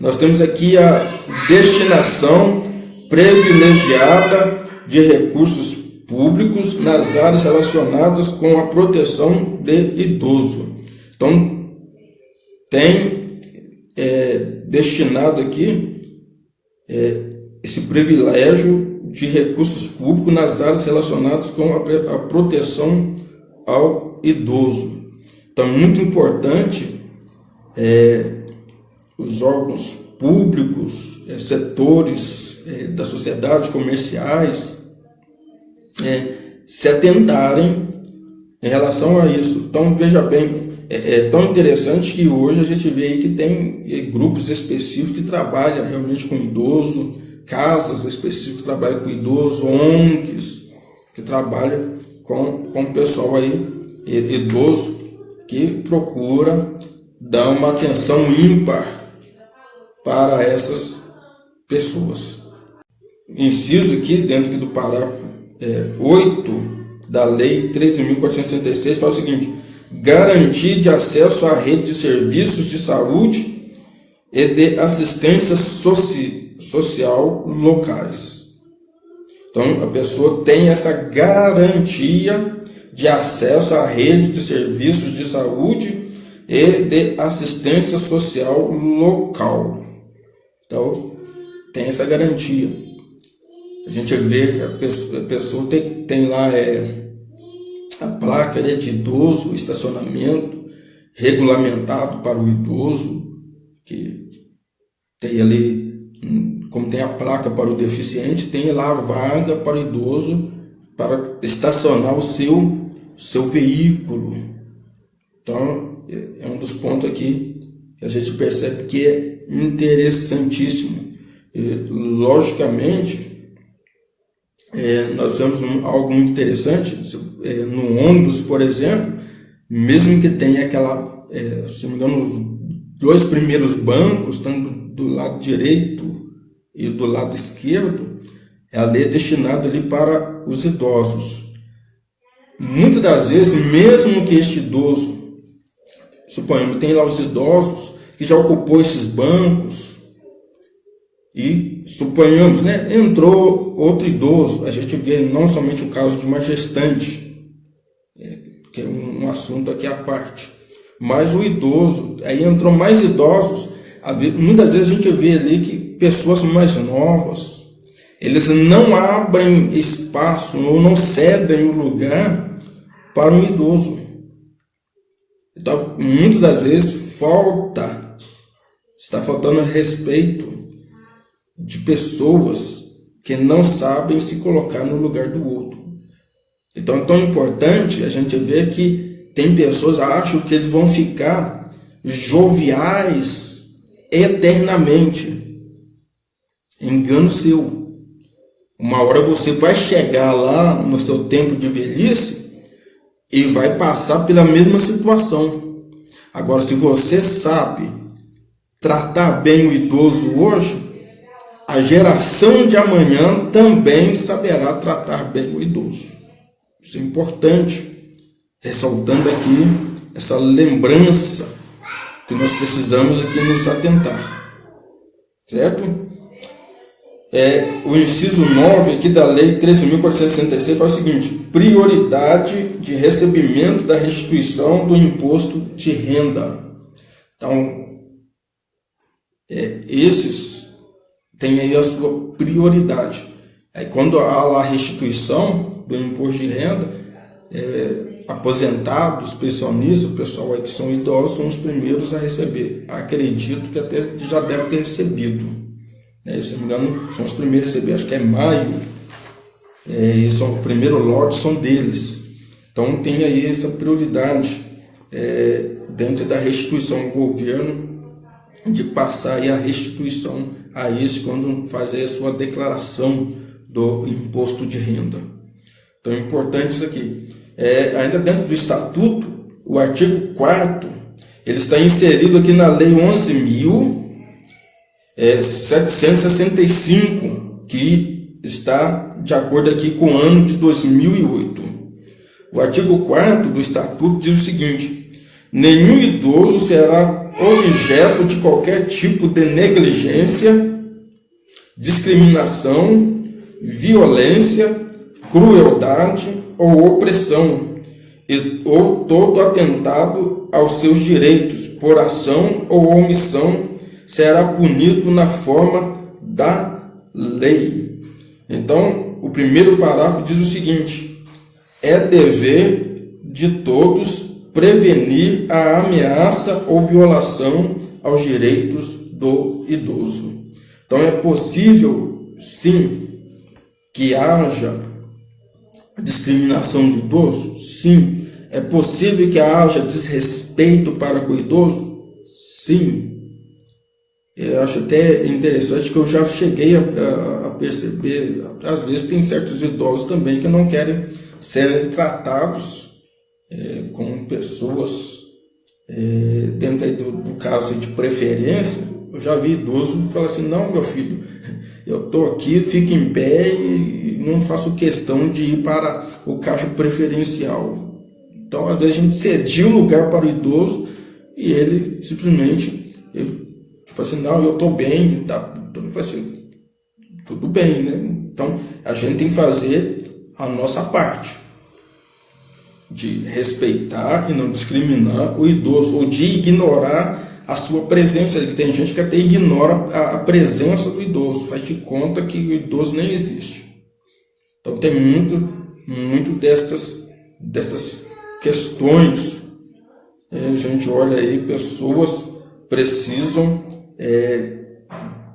Speaker 1: nós temos aqui a destinação privilegiada de recursos públicos nas áreas relacionadas com a proteção de idoso. Então, tem destinado aqui esse privilégio de recursos públicos nas áreas relacionadas com a proteção ao idoso. Então, é muito importante os órgãos públicos, setores da sociedade, comerciais, se atentarem em relação a isso. Então, veja bem, é tão interessante que hoje a gente vê aí que tem grupos específicos que trabalham realmente com idoso, casas específicas que trabalham com idoso, ONGs que trabalham com o pessoal aí idoso, que procura dar uma atenção ímpar para essas pessoas. Inciso aqui, dentro aqui do parágrafo 8 da Lei 13.466, fala o seguinte: garantir de acesso à rede de serviços de saúde e de assistência social locais. Então, a pessoa tem essa garantia de acesso à rede de serviços de saúde e de assistência social local. Então, tem essa garantia. A gente vê que a pessoa tem lá a placa de idoso, estacionamento regulamentado para o idoso, que tem ali, como tem a placa para o deficiente, tem lá a vaga para o idoso para estacionar o seu veículo. Então, é um dos pontos aqui que a gente percebe que é interessantíssimo. Logicamente, nós vemos algo muito interessante no ônibus, por exemplo, mesmo que tenha aquela, se não me engano, os dois primeiros bancos, tanto do lado direito e do lado esquerdo, ali é destinado ali para os idosos. muitas das vezes, mesmo que este idoso, suponhamos, tem lá os idosos que já ocupou esses bancos, e suponhamos, né, entrou outro idoso, a gente vê não somente o caso de uma gestante, que é um assunto aqui à parte, mas o idoso, aí entrou mais idosos, muitas vezes a gente vê ali que pessoas mais novas, eles não abrem espaço ou não cedem o lugar para um idoso. Então, muitas das vezes está faltando respeito de pessoas que não sabem se colocar no lugar do outro. Então é tão importante a gente ver que tem pessoas que acham que eles vão ficar joviais eternamente. Engano seu. Uma hora você vai chegar lá no seu tempo de velhice e vai passar pela mesma situação. Agora, se você sabe tratar bem o idoso hoje, a geração de amanhã também saberá tratar bem o idoso. Isso é importante, ressaltando aqui essa lembrança que nós precisamos aqui nos atentar. Certo? O inciso 9 aqui da Lei 13.466 fala o seguinte: prioridade de recebimento da restituição do imposto de renda. Então, esses têm aí a sua prioridade. Aí, quando há lá a restituição do imposto de renda, aposentados, pensionistas, o pessoal aí que são idosos, são os primeiros a receber. Acredito que até já deve ter recebido. Se não me engano, são os primeiros a receber, acho que é maio, e o primeiro lote são deles. Então tem aí essa prioridade dentro da restituição, o governo de passar aí a restituição a esse quando fazer a sua declaração do imposto de renda. Então é importante isso aqui. Ainda dentro do estatuto, o artigo 4º, ele está inserido aqui na Lei 11.765, que está de acordo aqui com o ano de 2008. O artigo 4º do estatuto diz o seguinte: nenhum idoso será objeto de qualquer tipo de negligência, discriminação, violência, crueldade ou opressão, ou todo atentado aos seus direitos, por ação ou omissão, será punido na forma da lei. Então, o primeiro parágrafo diz o seguinte: é dever de todos prevenir a ameaça ou violação aos direitos do idoso. Então, é possível, sim, que haja discriminação de idoso? Sim. É possível que haja desrespeito para com o idoso? Sim. Eu acho até interessante que eu já cheguei a perceber, às vezes tem certos idosos também que não querem serem tratados como pessoas dentro aí do caso de preferência. Eu já vi idoso falar assim: não, meu filho, eu estou aqui, fico em pé e não faço questão de ir para o caixa preferencial. Então, às vezes a gente cedia o lugar para o idoso e ele simplesmente fala assim: não, eu estou bem, tá? Então ele fala assim: tudo bem, né? Então a gente tem que fazer a nossa parte de respeitar e não discriminar o idoso, ou de ignorar a sua presença. Tem gente que até ignora a presença do idoso, faz de conta que o idoso nem existe. Então tem muito dessas questões. A gente olha aí, pessoas precisam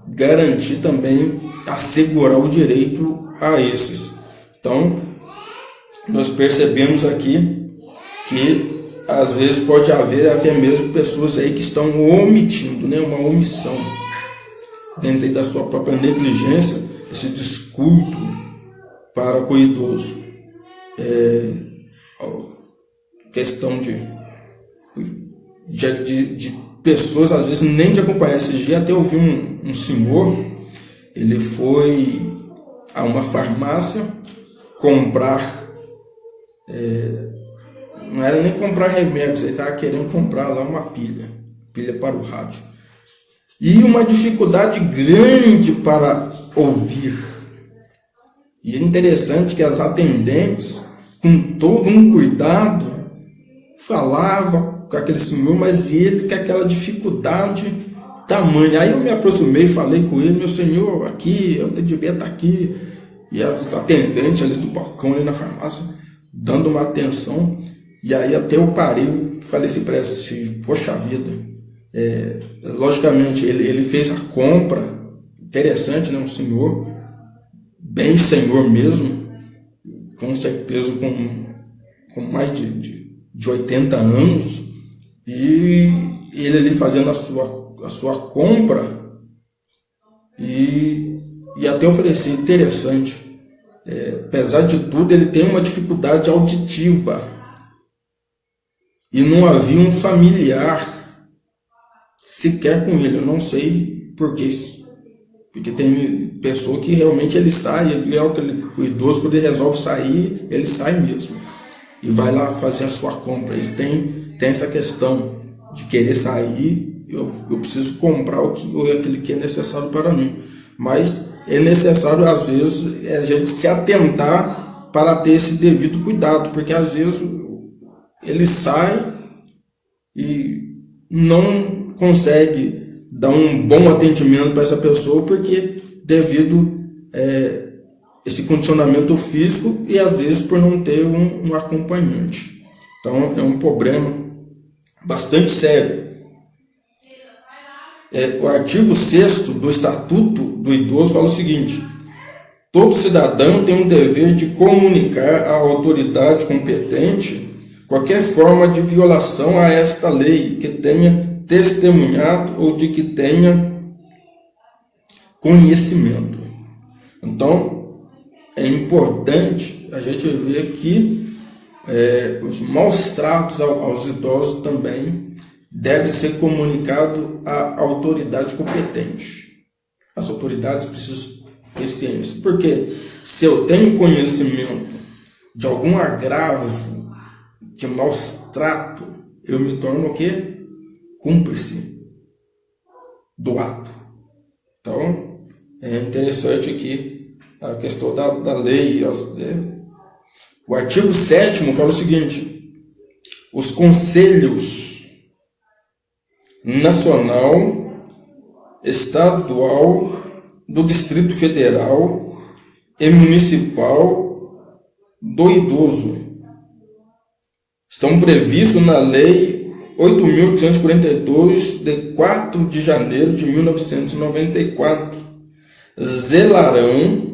Speaker 1: garantir também, assegurar o direito a esses. Então, nós percebemos aqui que às vezes pode haver até mesmo pessoas aí que estão omitindo, né, uma omissão dentro da sua própria negligência, esse descuido para com o idoso. Questão de pessoas, às vezes, nem de acompanhar. Esse dia até ouvi um senhor, ele foi a uma farmácia comprar Não era nem comprar remédios, ele estava querendo comprar lá uma pilha para o rádio. E uma dificuldade grande para ouvir. E é interessante que as atendentes, com todo um cuidado, falavam com aquele senhor, mas ele com aquela dificuldade tamanha. Aí eu me aproximei, falei com ele: meu senhor, aqui, o atendimento está aqui. E as atendentes ali do balcão, ali na farmácia, dando uma atenção. E aí até eu parei, falei assim para ela: poxa vida, logicamente ele fez a compra, interessante, né? Um senhor, bem senhor mesmo, com certeza com mais de 80 anos, e ele ali fazendo a sua compra, e até eu falei assim: interessante, apesar de tudo ele tem uma dificuldade auditiva, e não havia um familiar sequer com ele. Eu não sei por quê, porque tem pessoa que realmente ele sai, o idoso, quando ele resolve sair, ele sai mesmo e vai lá fazer a sua compra. Eles têm essa questão de querer sair. Eu preciso comprar aquilo que é necessário para mim, mas é necessário às vezes a gente se atentar para ter esse devido cuidado, porque às vezes ele sai e não consegue dar um bom atendimento para essa pessoa, porque devido esse condicionamento físico, e às vezes por não ter um acompanhante. Então é um problema bastante sério. O artigo 6º do Estatuto do Idoso fala o seguinte: todo cidadão tem um dever de comunicar à autoridade competente qualquer forma de violação a esta lei que tenha testemunhado ou de que tenha conhecimento. Então, é importante a gente ver que os maus tratos aos idosos também devem ser comunicados à autoridade competente. As autoridades precisam ter ciência. Porque se eu tenho conhecimento de algum agravo, de maus trato, eu me torno o quê? Cúmplice do ato. Então, é interessante aqui a questão da lei. O artigo 7º fala o seguinte: os conselhos nacional, estadual, do Distrito Federal e municipal do idoso estão previstos na Lei 8.842, de 4 de janeiro de 1994. Zelarão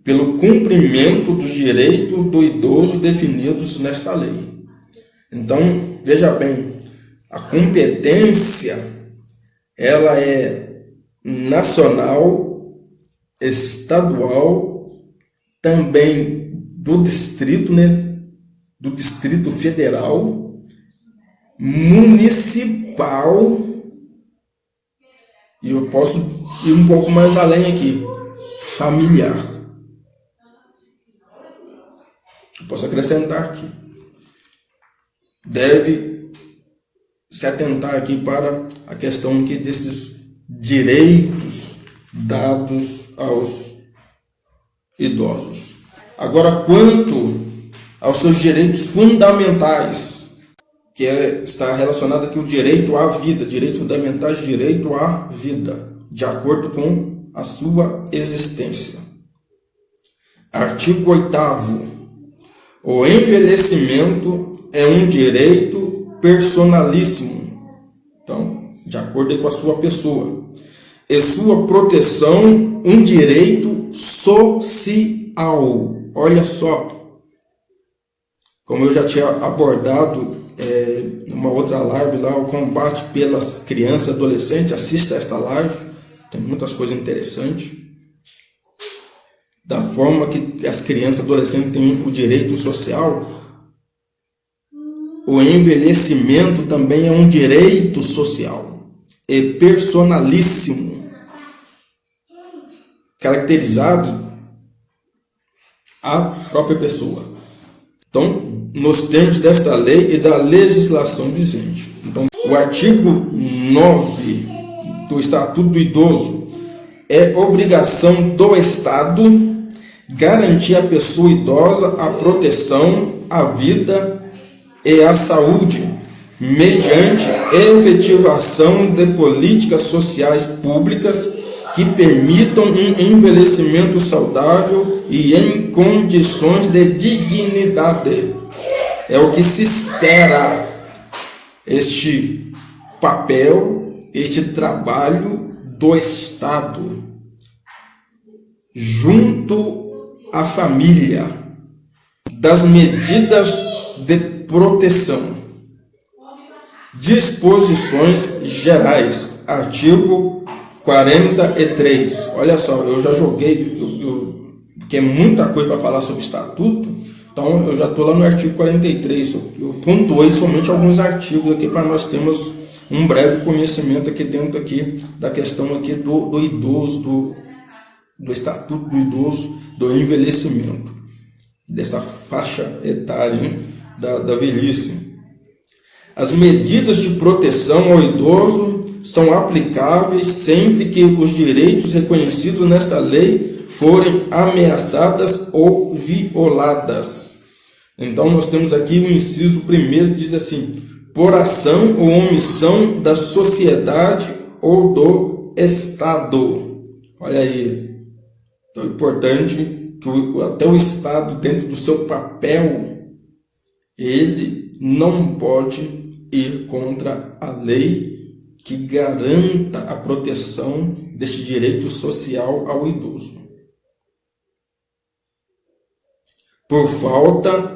Speaker 1: pelo cumprimento dos direitos do idoso definidos nesta lei. Então, veja bem, a competência ela é nacional, estadual, também do distrito, né? Do Distrito Federal, municipal, e eu posso ir um pouco mais além aqui, familiar. Eu posso acrescentar aqui. Deve se atentar aqui para a questão aqui desses direitos dados aos idosos. Agora, quanto aos seus direitos fundamentais, que está relacionado aqui o direito à vida, direitos fundamentais, direito à vida, de acordo com a sua existência. Artigo 8º. O envelhecimento é um direito personalíssimo, então, de acordo com a sua pessoa, e sua proteção, um direito social. Olha só, como eu já tinha abordado numa outra live lá, o combate pelas crianças e adolescentes. Assista esta live, tem muitas coisas interessantes. Da forma que as crianças e adolescentes têm o direito social, o envelhecimento também é um direito social e personalíssimo, caracterizado a própria pessoa. Então, nos termos desta lei e da legislação vigente. Então, o artigo 9 do Estatuto do Idoso é obrigação do Estado garantir à pessoa idosa a proteção, a vida e a saúde, mediante efetivação de políticas sociais públicas que permitam um envelhecimento saudável e em condições de dignidade. É o que se espera, este papel, este trabalho do Estado, junto à família, das medidas de proteção. Disposições gerais, artigo 43. Olha só, eu já joguei, porque é muita coisa para falar sobre estatuto, então eu já estou lá no artigo 43. Eu pontuei somente alguns artigos aqui para nós termos um breve conhecimento aqui dentro aqui da questão aqui do idoso, do estatuto do idoso, do envelhecimento, dessa faixa etária, né, da velhice. As medidas de proteção ao idoso são aplicáveis sempre que os direitos reconhecidos nesta lei forem ameaçadas ou violadas. Então nós temos aqui o inciso primeiro, diz assim: por ação ou omissão da sociedade ou do Estado. Olha aí. Então é importante que até o Estado, dentro do seu papel, ele não pode ir contra a lei que garanta a proteção deste direito social ao idoso. Por falta,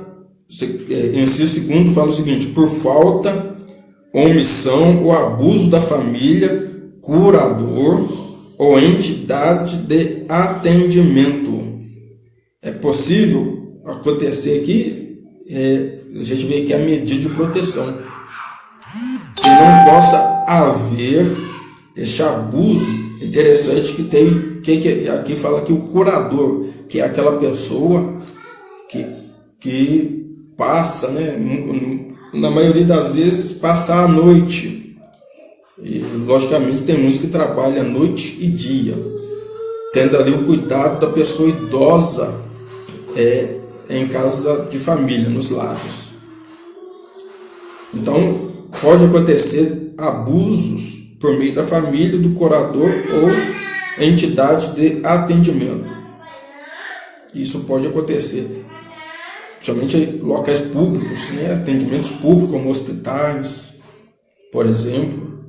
Speaker 1: inciso segundo fala o seguinte: por falta, omissão ou abuso da família, curador ou entidade de atendimento. É possível acontecer aqui, a gente vê que é a medida de proteção, que não possa haver este abuso. Interessante que tem, que aqui fala que o curador, que é aquela pessoa que passa, né, na maioria das vezes, passa a noite. E, logicamente, tem muitos que trabalham noite e dia, tendo ali o cuidado da pessoa idosa em casa de família, nos lares. Então, pode acontecer abusos por meio da família, do curador ou entidade de atendimento. Isso pode acontecer, principalmente em locais públicos, né? Atendimentos públicos, como hospitais, por exemplo.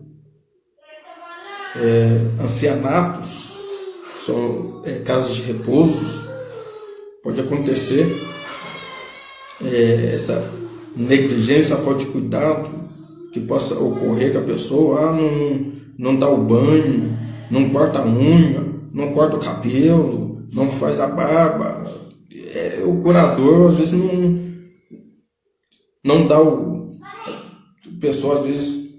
Speaker 1: Ancianatos, são casas de repouso. Pode acontecer essa negligência, a falta de cuidado que possa ocorrer, que a pessoa não dá o banho, não corta a unha, não corta o cabelo, não faz a barba. O curador às vezes não dá a pessoa às vezes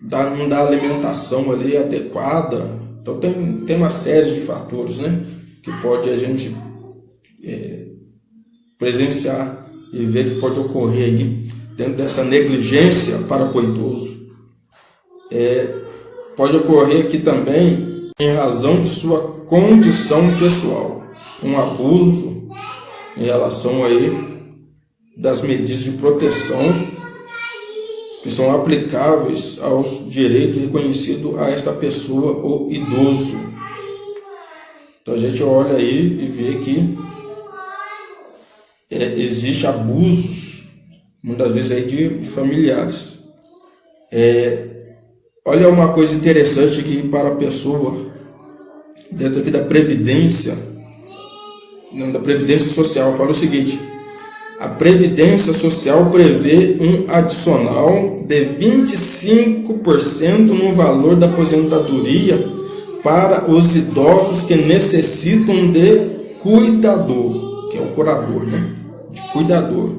Speaker 1: não dá a alimentação ali adequada. Então tem uma série de fatores, né, que pode a gente presenciar e ver que pode ocorrer aí dentro dessa negligência para com o idoso. Pode ocorrer aqui também em razão de sua condição pessoal, um abuso em relação aí das medidas de proteção que são aplicáveis aos direitos reconhecidos a esta pessoa ou idoso. Então a gente olha aí e vê que existe abusos, muitas vezes aí de familiares. Olha uma coisa interessante aqui para a pessoa, dentro aqui da Previdência Social, fala o seguinte: a Previdência Social prevê um adicional de 25% no valor da aposentadoria para os idosos que necessitam de cuidador, que é o curador, né? De cuidador.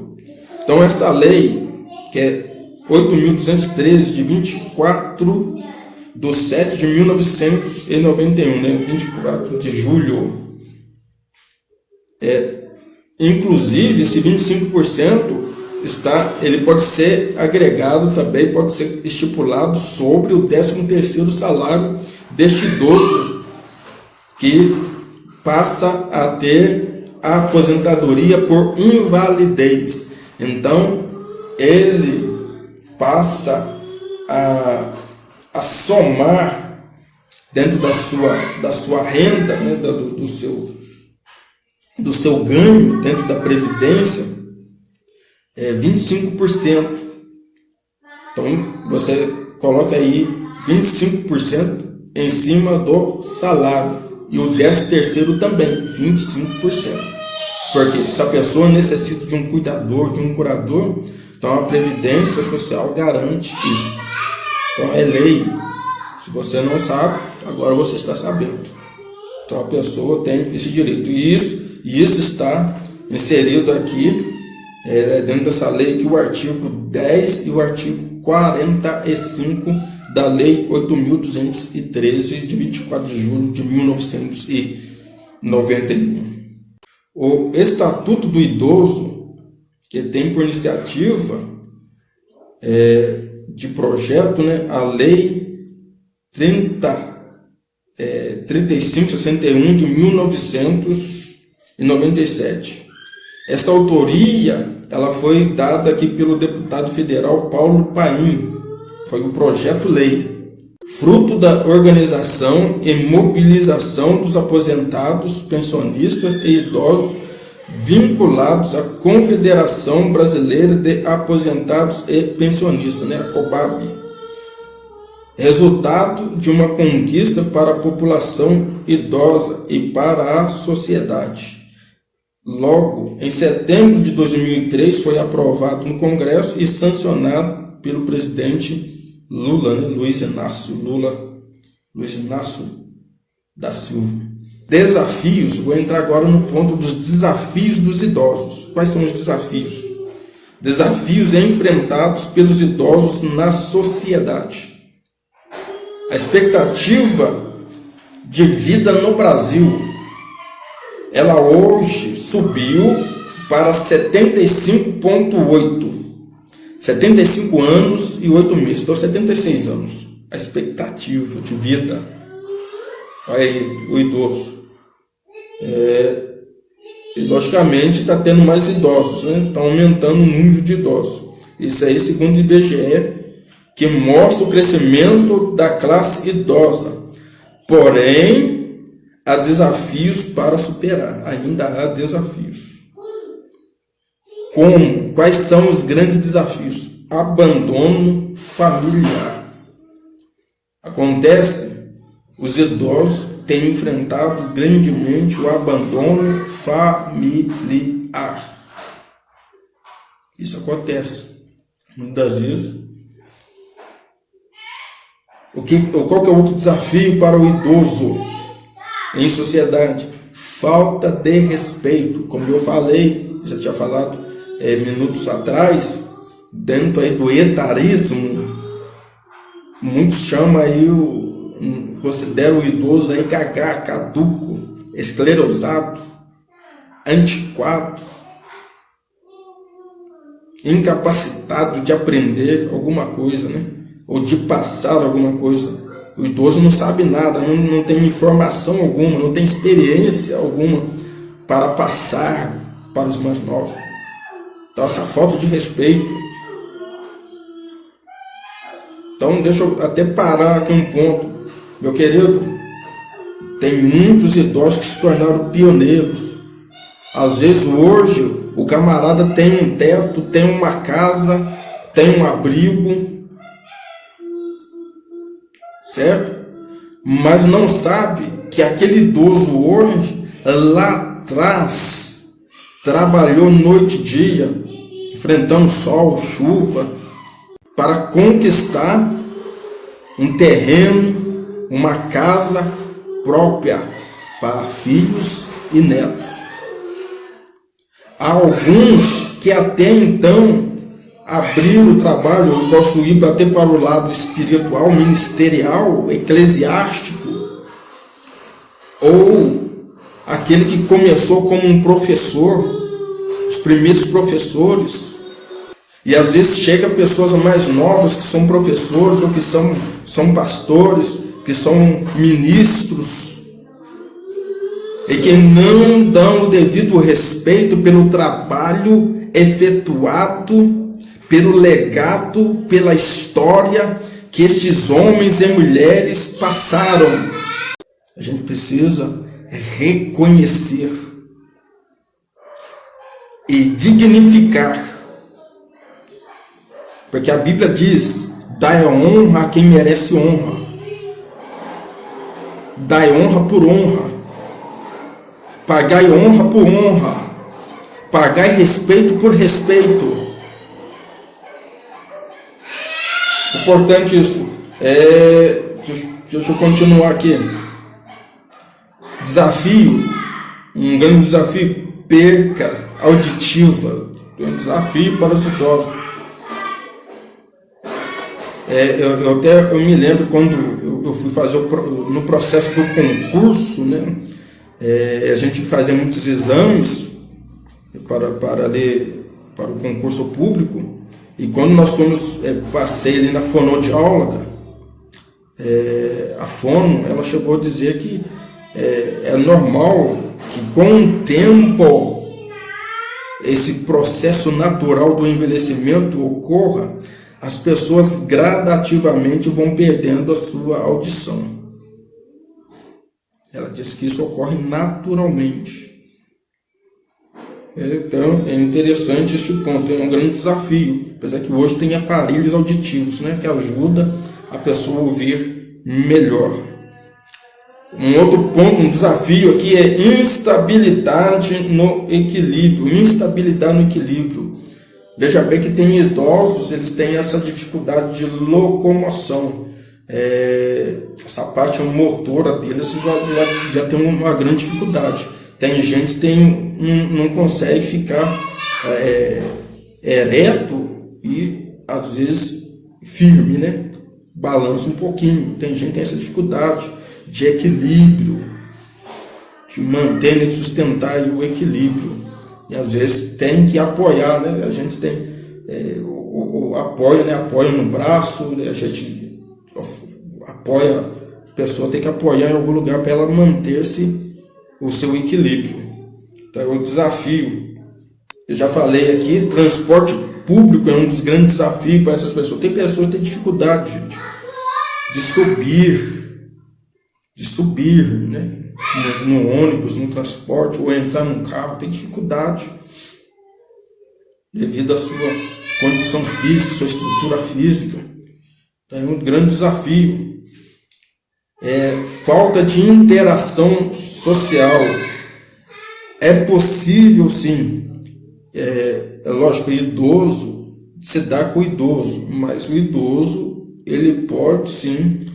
Speaker 1: Então, esta lei, que é 8.213, de 24 de 7 de 1991, né? 24 de julho, Inclusive, esse 25% ele pode ser agregado também, pode ser estipulado sobre o 13º salário deste idoso que passa a ter a aposentadoria por invalidez. Então, ele passa a somar dentro da sua renda, né, do seu ganho dentro da Previdência, 25%. Então, você coloca aí 25% em cima do salário. E o 13º também, 25%. Porque se a pessoa necessita de um cuidador, de um curador, então a Previdência Social garante isso. Então é lei. Se você não sabe, agora você está sabendo. Então a pessoa tem esse direito. E isso está inserido aqui, dentro dessa lei, que o artigo 10 e o artigo 45 da Lei 8.213, de 24 de julho de 1991. O Estatuto do Idoso, que tem por iniciativa de projeto, né, a Lei 3561 de 1997. Esta autoria ela foi dada aqui pelo deputado federal Paulo Paim. Foi o projeto-lei, fruto da organização e mobilização dos aposentados, pensionistas e idosos vinculados à Confederação Brasileira de Aposentados e Pensionistas, né, a COBAB. Resultado de uma conquista para a população idosa e para a sociedade. Logo, em setembro de 2003, foi aprovado no Congresso e sancionado pelo presidente Lula, né? Luiz Inácio da Silva. Desafios, vou entrar agora no ponto dos desafios dos idosos. Quais são os desafios? Desafios enfrentados pelos idosos na sociedade. A expectativa de vida no Brasil, ela hoje subiu para 75,8. 75 anos e 8 meses, então 76 anos, a expectativa de vida. Olha aí, o idoso. E logicamente está tendo mais idosos, né? Está aumentando o número de idosos. Isso aí segundo o IBGE, que mostra o crescimento da classe idosa. Porém, há desafios para superar, ainda há desafios. Como? Quais são os grandes desafios? Abandono familiar. Acontece, os idosos têm enfrentado grandemente o abandono familiar. Isso acontece. Muitas vezes. Qual que é o outro desafio para o idoso em sociedade? Falta de respeito. Como eu falei, já tinha falado minutos atrás, dentro aí do etarismo, muitos chamam aí, consideram o idoso aí gagá, caduco, esclerosado, antiquado, incapacitado de aprender alguma coisa, né? Ou de passar alguma coisa. O idoso não sabe nada, não tem informação alguma, não tem experiência alguma para passar para os mais novos. Então, essa falta de respeito. Então, deixa eu até parar aqui um ponto. Meu querido, tem muitos idosos que se tornaram pioneiros. Às vezes, hoje, o camarada tem um teto, tem uma casa, tem um abrigo, certo? Mas não sabe que aquele idoso hoje, lá atrás, trabalhou noite e dia, enfrentando sol, chuva, para conquistar um terreno, uma casa própria para filhos e netos. Há alguns que até então abriram o trabalho, possuído até para o lado espiritual, ministerial, eclesiástico, ou aquele que começou como um professor, os primeiros professores. E às vezes chega pessoas mais novas que são professores ou que são pastores, que são ministros, e que não dão o devido respeito pelo trabalho efetuado, pelo legado, pela história que estes homens e mulheres passaram. A gente precisa reconhecer e dignificar, porque a Bíblia diz: dai honra a quem merece honra, dai honra por honra, pagai honra por honra, pagai respeito por respeito. Importante isso. Deixa eu continuar aqui. Desafio, um grande desafio: perca auditiva. É um desafio para os idosos. Eu me lembro quando eu fui fazer no processo do concurso, né? A gente fazia muitos exames para o concurso público, e quando nós fomos, passei ali na fonoaudióloga, a fono, ela chegou a dizer que é normal que com o tempo esse processo natural do envelhecimento ocorra, as pessoas gradativamente vão perdendo a sua audição. Ela diz que isso ocorre naturalmente. Então, é interessante este ponto, é um grande desafio, apesar que hoje tem aparelhos auditivos, né, que ajudam a pessoa a ouvir melhor. Um outro ponto, um desafio aqui é instabilidade no equilíbrio. Instabilidade no equilíbrio. Veja bem que tem idosos, eles têm essa dificuldade de locomoção. Essa parte motora deles já tem uma grande dificuldade. Tem gente que não consegue ficar ereto e às vezes firme, né? Balança um pouquinho. Tem gente que tem essa dificuldade de equilíbrio, de manter e sustentar o equilíbrio. E às vezes tem que apoiar, né? A gente tem o apoio, né? Apoio no braço, né? A gente apoia, a pessoa tem que apoiar em algum lugar para ela manter-se o seu equilíbrio. Então é o desafio. Eu já falei aqui, transporte público é um dos grandes desafios para essas pessoas. Tem pessoas que têm dificuldade, gente, de subir, né? No ônibus, no transporte, ou entrar num carro, tem dificuldade devido à sua condição física, sua estrutura física. Então é um grande desafio. Falta de interação social. É possível, sim. É lógico, o idoso se dá com o idoso, mas o idoso ele pode, sim,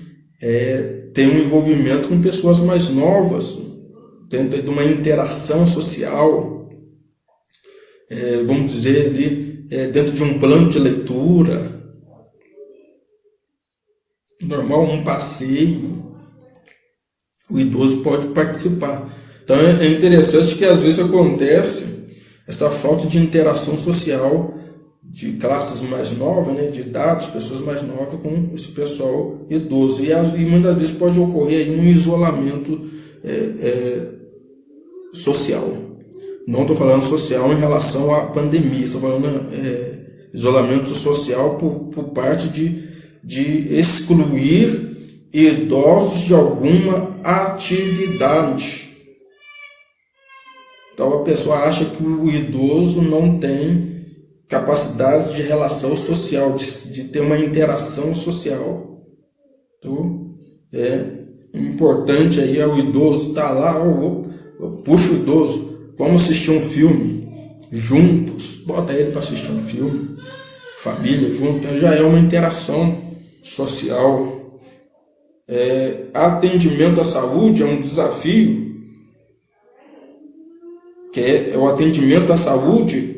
Speaker 1: ter um envolvimento com pessoas mais novas, dentro de uma interação social, vamos dizer ali, dentro de um plano de leitura, normal, um passeio, o idoso pode participar. Então é interessante que às vezes acontece esta falta de interação social de classes mais novas, né, de idades, pessoas mais novas com esse pessoal idoso. E muitas vezes pode ocorrer aí um isolamento social. Não estou falando social em relação à pandemia, estou falando isolamento social por parte de excluir idosos de alguma atividade. Então a pessoa acha que o idoso não tem capacidade de relação social, de ter uma interação social. Então, é importante aí o idoso estar lá, puxa o idoso, vamos assistir um filme juntos, bota ele para assistir um filme, família junto, então já é uma interação social. Atendimento à saúde é um desafio, que o atendimento à saúde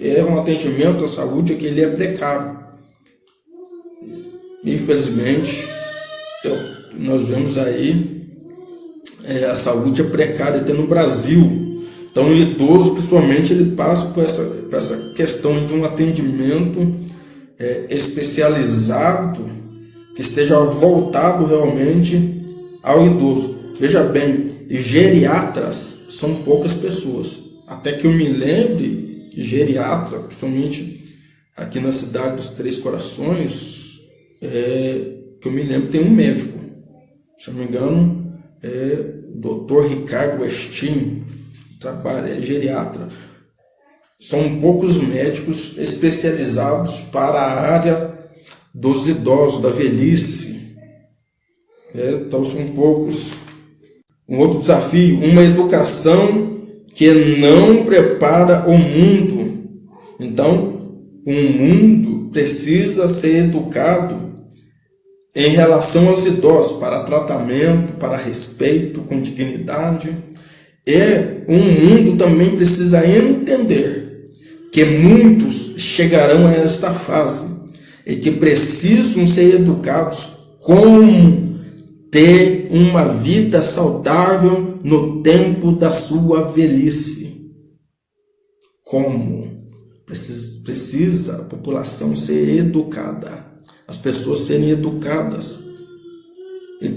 Speaker 1: que ele é precário. Infelizmente, nós vemos aí a saúde é precária até no Brasil. Então, o idoso, principalmente, ele passa por essa questão de um atendimento especializado, que esteja voltado realmente ao idoso. Veja bem, geriatras são poucas pessoas. Até que eu me lembre, geriatra, principalmente aqui na cidade dos Três Corações, que eu me lembro, tem um médico, se não me engano, Dr. Ricardo Westin, trabalha, é geriatra. São poucos médicos especializados para a área dos idosos, da velhice. Então são poucos. Um outro desafio, uma educação que não prepara o mundo. Então, o mundo precisa ser educado em relação aos idosos, para tratamento, para respeito, com dignidade. E o mundo também precisa entender que muitos chegarão a esta fase e que precisam ser educados como ter uma vida saudável no tempo da sua velhice. Como? Precisa a população ser educada, as pessoas serem educadas e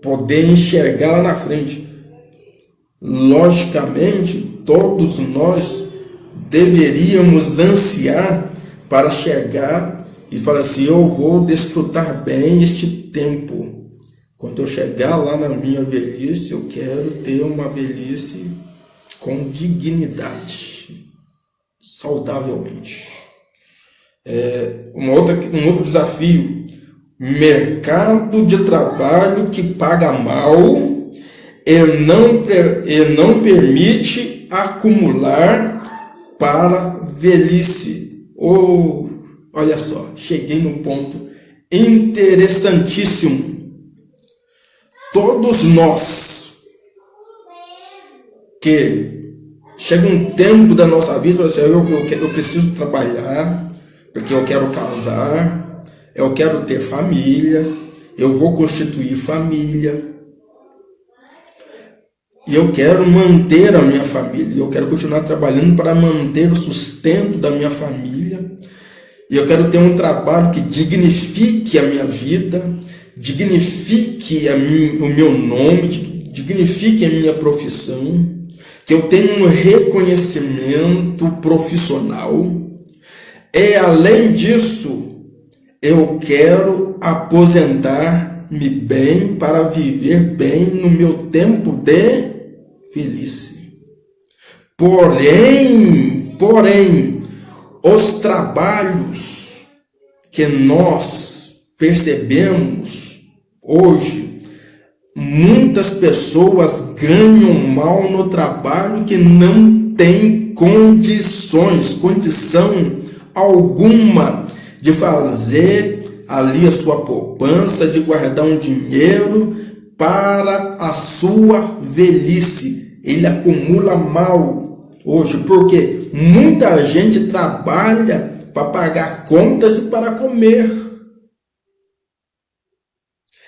Speaker 1: poder enxergar lá na frente. Logicamente, todos nós deveríamos ansiar para chegar e falar assim: eu vou desfrutar bem este tempo. Quando eu chegar lá na minha velhice, eu quero ter uma velhice com dignidade, saudavelmente. Um outro desafio: mercado de trabalho que paga mal e não permite acumular para velhice. Olha só, cheguei num ponto interessantíssimo. Todos nós que chega um tempo da nossa vida, assim, eu preciso trabalhar, porque eu quero casar, eu quero ter família, eu vou constituir família, e eu quero manter a minha família, eu quero continuar trabalhando para manter o sustento da minha família, e eu quero ter um trabalho que dignifique a minha vida, dignifique o meu nome, dignifique a minha profissão, que eu tenha um reconhecimento profissional. E além disso, eu quero aposentar-me bem para viver bem no meu tempo de velhice. Porém, os trabalhos que nós percebemos hoje, muitas pessoas ganham mal no trabalho que não tem condição alguma de fazer ali a sua poupança, de guardar um dinheiro para a sua velhice. Ele acumula mal hoje, porque muita gente trabalha para pagar contas e para comer.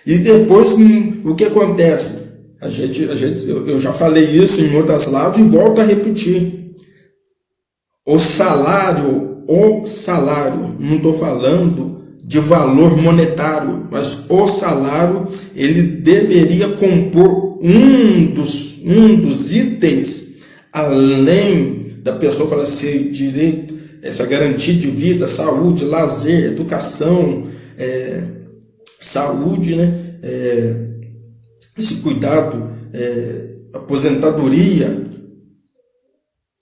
Speaker 1: E depois, o que acontece? Eu já falei isso em outras lives e volto a repetir. O salário, não estou falando de valor monetário, mas o salário, ele deveria compor um dos itens, além da pessoa falar assim, direito, essa garantia de vida, saúde, lazer, educação, saúde, né? Esse cuidado, aposentadoria,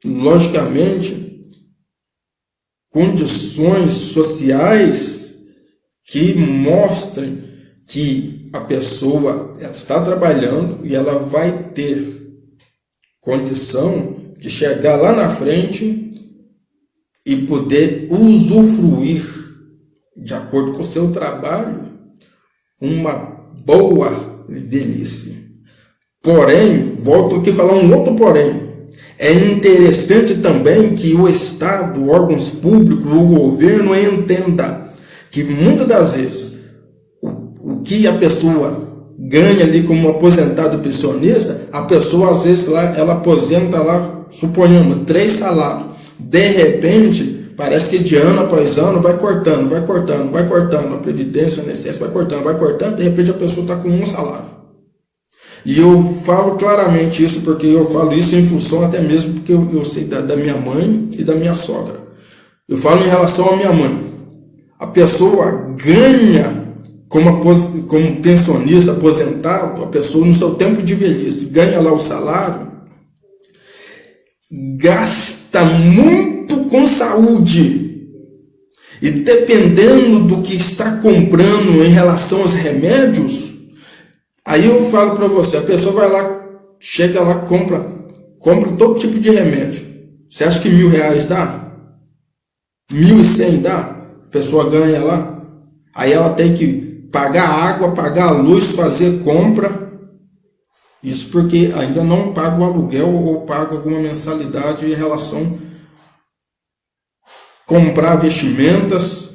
Speaker 1: logicamente, condições sociais que mostrem que a pessoa ela está trabalhando e ela vai ter condição de chegar lá na frente e poder usufruir, de acordo com o seu trabalho, uma boa velhice. Porém, volto aqui a falar um outro porém. É interessante também que o Estado, órgãos públicos, o governo entenda que muitas das vezes o que a pessoa ganha ali como aposentado pensionista, a pessoa às vezes lá, ela aposenta lá suponhamos, 3 salários. De repente, parece que de ano após ano vai cortando, a previdência, o INSS vai cortando, de repente a pessoa está com 1 salário. E eu falo claramente isso, porque eu falo isso em função até mesmo porque eu sei da minha mãe e da minha sogra. Eu falo em relação à minha mãe. A pessoa ganha como pensionista, aposentado, a pessoa no seu tempo de velhice, ganha lá o salário, gasta muito com saúde. E dependendo do que está comprando em relação aos remédios, aí eu falo para você, a pessoa vai lá, chega lá, compra todo tipo de remédio. Você acha que R$1.000 dá? 1.100 dá? A pessoa ganha lá. Aí ela tem que pagar água, pagar a luz, fazer compra. Isso porque ainda não paga o aluguel ou paga alguma mensalidade em relação a comprar vestimentas.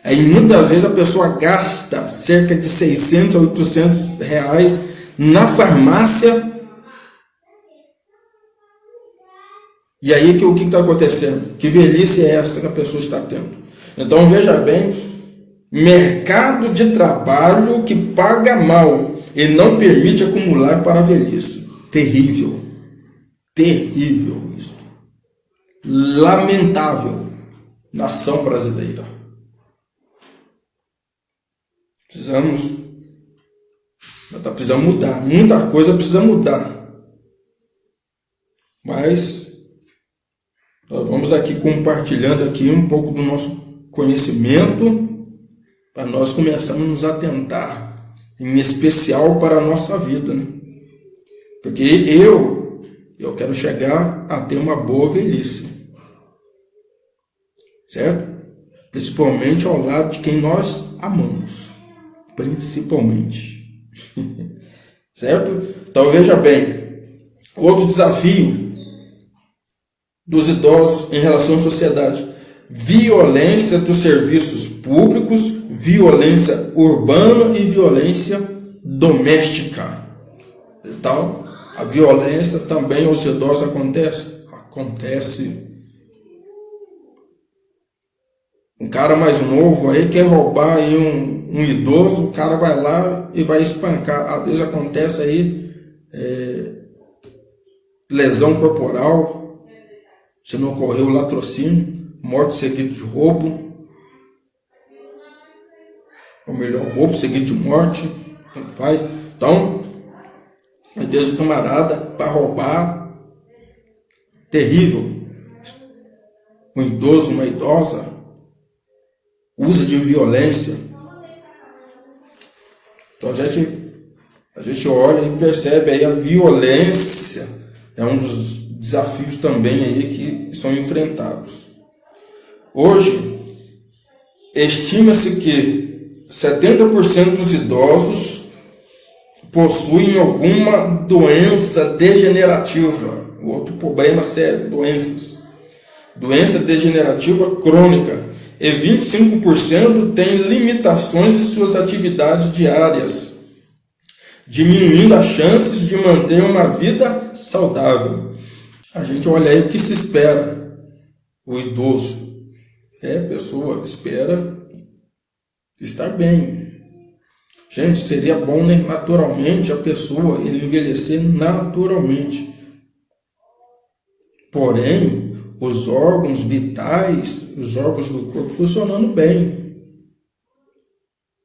Speaker 1: Aí muitas vezes a pessoa gasta cerca de 600 a 800 reais na farmácia. E aí o que está acontecendo? Que velhice é essa que a pessoa está tendo? Então veja bem, mercado de trabalho que paga mal e não permite acumular para a velhice. Terrível. Terrível isso. Lamentável. Nação brasileira. Precisamos mudar. Muita coisa precisa mudar. Mas nós vamos aqui compartilhando aqui um pouco do nosso conhecimento para nós começarmos a nos atentar, em especial para a nossa vida, né? Porque eu quero chegar a ter uma boa velhice, certo? Principalmente ao lado de quem nós amamos, principalmente, certo? Então veja bem, outro desafio dos idosos em relação à sociedade: violência dos serviços públicos, violência urbana e violência doméstica. Então, a violência também aos idosos acontece. Um cara mais novo aí quer roubar aí um idoso, o cara vai lá e vai espancar. Às vezes acontece aí lesão corporal, se não ocorreu latrocínio, morte seguida de roubo, ou melhor, roubo seguido de morte, tanto faz. Então, às vezes o camarada para roubar, terrível. Um idoso, uma idosa, usa de violência. Então a gente olha e percebe aí a violência é um dos desafios também aí que são enfrentados. Hoje, estima-se que 70% dos idosos possuem alguma doença degenerativa. Outro problema sério, doenças. Doença degenerativa crônica. E 25% têm limitações em suas atividades diárias, diminuindo as chances de manter uma vida saudável. A gente olha aí o que se espera. O idoso, a pessoa espera estar bem. Gente, seria bom, né? Naturalmente, a pessoa ele envelhecer naturalmente. Porém, os órgãos vitais, os órgãos do corpo funcionando bem.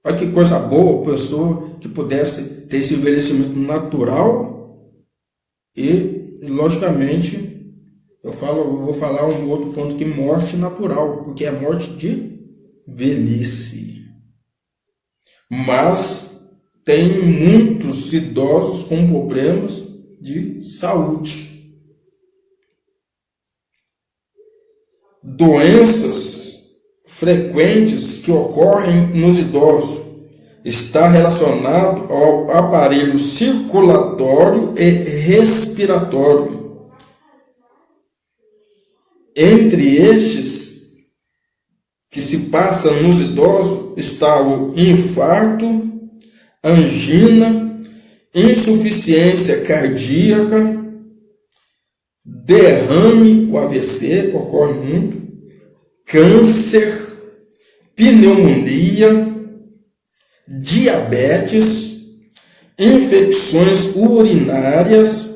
Speaker 1: Olha que coisa boa a pessoa que pudesse ter esse envelhecimento natural e logicamente, eu vou falar um outro ponto que morte natural, porque é morte de velhice. Mas tem muitos idosos com problemas de saúde. Doenças frequentes que ocorrem nos idosos está relacionado ao aparelho circulatório e respiratório. Entre estes que se passam nos idosos está o infarto, angina, insuficiência cardíaca, derrame, o AVC ocorre muito, câncer, pneumonia, diabetes, infecções urinárias.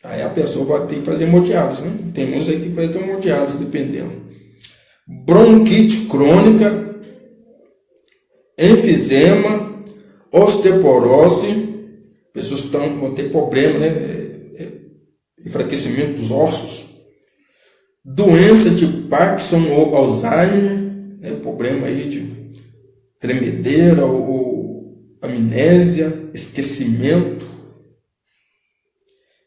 Speaker 1: Aí a pessoa vai ter que fazer hemodiálise, né? Tem uns aí que vai ter hemodiálise, dependendo. Bronquite crônica, enfisema, osteoporose, pessoas que vão ter problema, né? Enfraquecimento dos ossos, doença de Parkinson ou Alzheimer, né? Problema aí de tremedeira ou amnésia, esquecimento,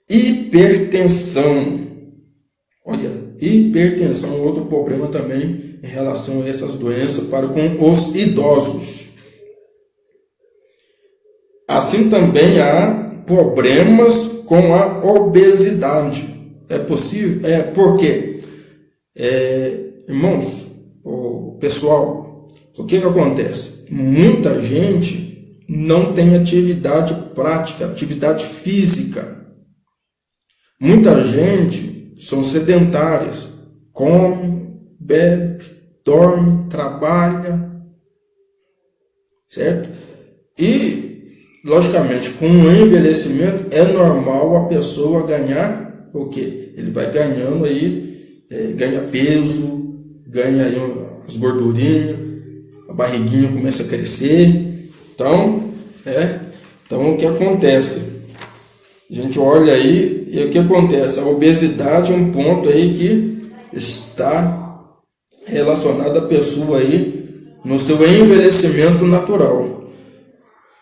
Speaker 1: hipertensão. Olha, hipertensão é outro problema também em relação a essas doenças para com os idosos. Assim também há problemas com a obesidade. É possível? Por quê? Irmãos, pessoal, o que acontece? Muita gente não tem atividade prática, atividade física. Muita gente são sedentárias, come, bebe, dorme, trabalha, certo? E, logicamente, com o envelhecimento, é normal a pessoa ganhar o quê? Ele vai ganhando aí, ganha peso, ganha aí as gordurinhas, a barriguinha começa a crescer. Então, o que acontece? A gente olha aí e o que acontece? A obesidade é um ponto aí que está relacionado à pessoa aí no seu envelhecimento natural.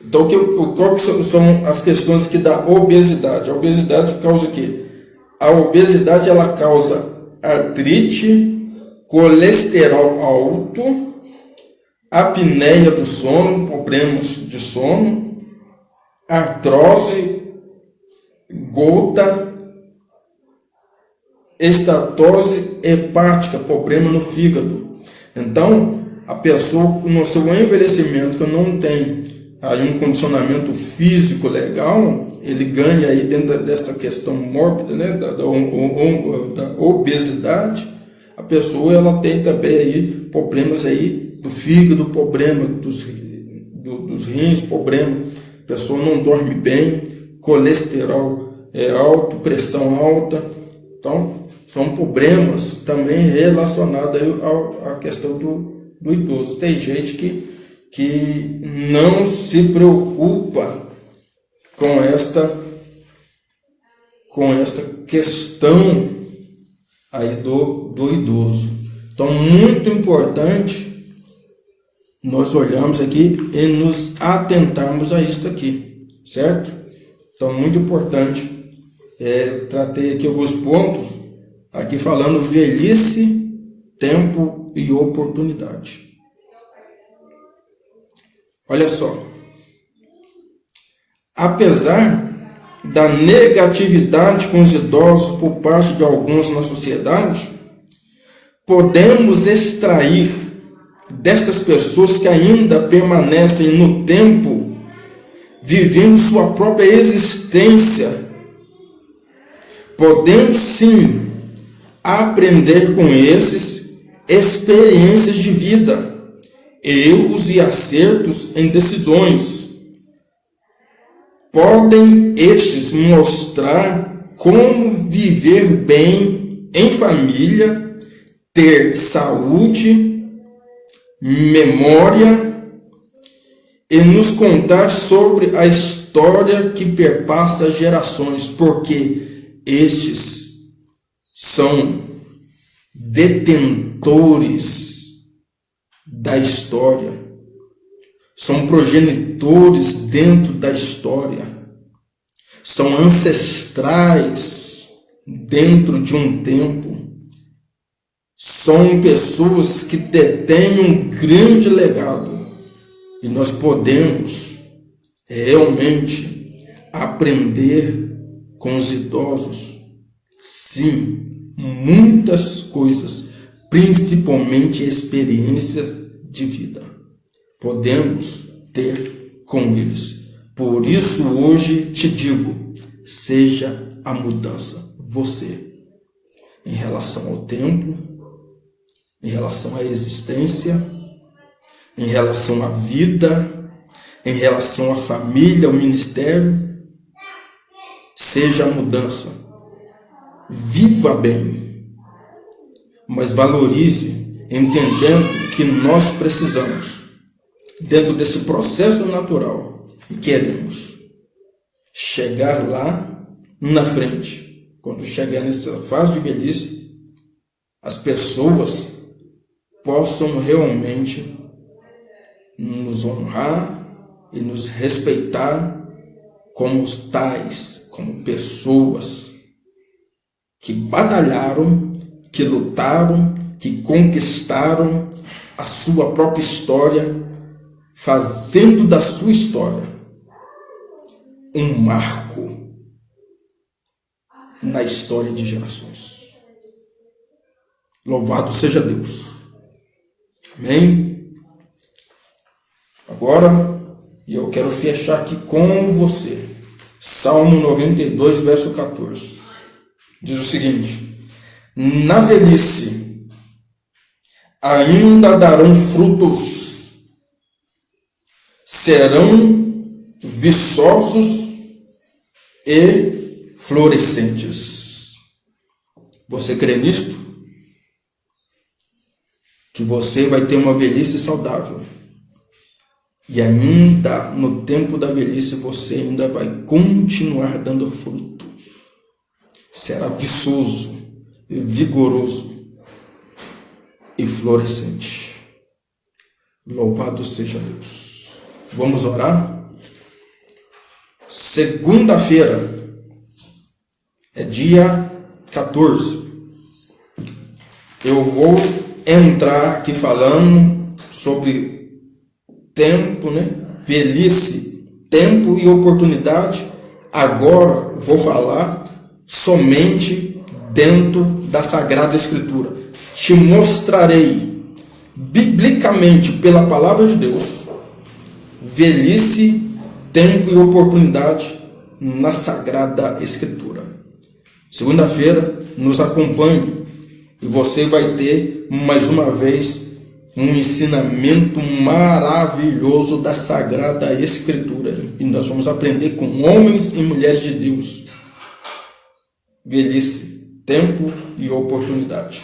Speaker 1: Então, qual que são as questões aqui da obesidade? A obesidade causa o quê? A obesidade ela causa artrite, colesterol alto, apneia do sono, problemas de sono, artrose, gota, estatose hepática, problema no fígado. Então, a pessoa no seu envelhecimento que não tem aí um condicionamento físico legal, ele ganha aí dentro dessa questão mórbida, né, da obesidade. A pessoa ela tem também aí problemas aí do fígado, problema dos rins, problema, a pessoa não dorme bem, colesterol alto, pressão alta. Então, são problemas também relacionados à questão do idoso. Tem gente que não se preocupa com esta questão aí do idoso. Então, muito importante nós olharmos aqui e nos atentarmos a isto aqui, certo? Então, muito importante. Tratei aqui alguns pontos, aqui falando velhice, tempo e oportunidade. Olha só. Apesar da negatividade com os idosos por parte de alguns na sociedade, podemos extrair destas pessoas que ainda permanecem no tempo, vivendo sua própria existência. Podemos sim aprender com esses experiências de vida, erros e acertos em decisões. Podem estes mostrar como viver bem em família, ter saúde, memória e nos contar sobre a história que perpassa gerações, porque estes são detentores da história, são progenitores dentro da história, são ancestrais dentro de um tempo, são pessoas que detêm um grande legado e nós podemos realmente aprender com os idosos, sim, muitas coisas, principalmente experiências de vida. Podemos ter com eles. Por isso hoje te digo, seja a mudança. você em relação ao tempo, em relação à existência, em relação à vida, em relação à família, ao ministério. Seja a mudança. Viva bem, mas valorize, entendendo que nós precisamos, dentro desse processo natural, e queremos chegar lá na frente. Quando chegar nessa fase de velhice, as pessoas possam realmente nos honrar e nos respeitar como os tais, como pessoas que batalharam, que lutaram, que conquistaram a sua própria história, fazendo da sua história um marco na história de gerações. Louvado seja Deus. Amém? Agora, eu quero fechar aqui com você. Salmo 92, verso 14. Diz o seguinte: na velhice ainda darão frutos, serão viçosos e florescentes. Você crê nisto? Que você vai ter uma velhice saudável. E ainda no tempo da velhice você ainda vai continuar dando fruto. Será viçoso, vigoroso e florescente. Louvado seja Deus. Vamos orar? Segunda-feira é dia 14. Eu vou entrar aqui falando sobre tempo, velhice, tempo e oportunidade. Agora vou falar somente dentro da Sagrada Escritura. Te mostrarei biblicamente pela palavra de Deus velhice, tempo e oportunidade na Sagrada Escritura. Segunda-feira nos acompanhe e você vai ter mais uma vez um ensinamento maravilhoso da Sagrada Escritura. E nós vamos aprender com homens e mulheres de Deus. Velhice, tempo e oportunidade.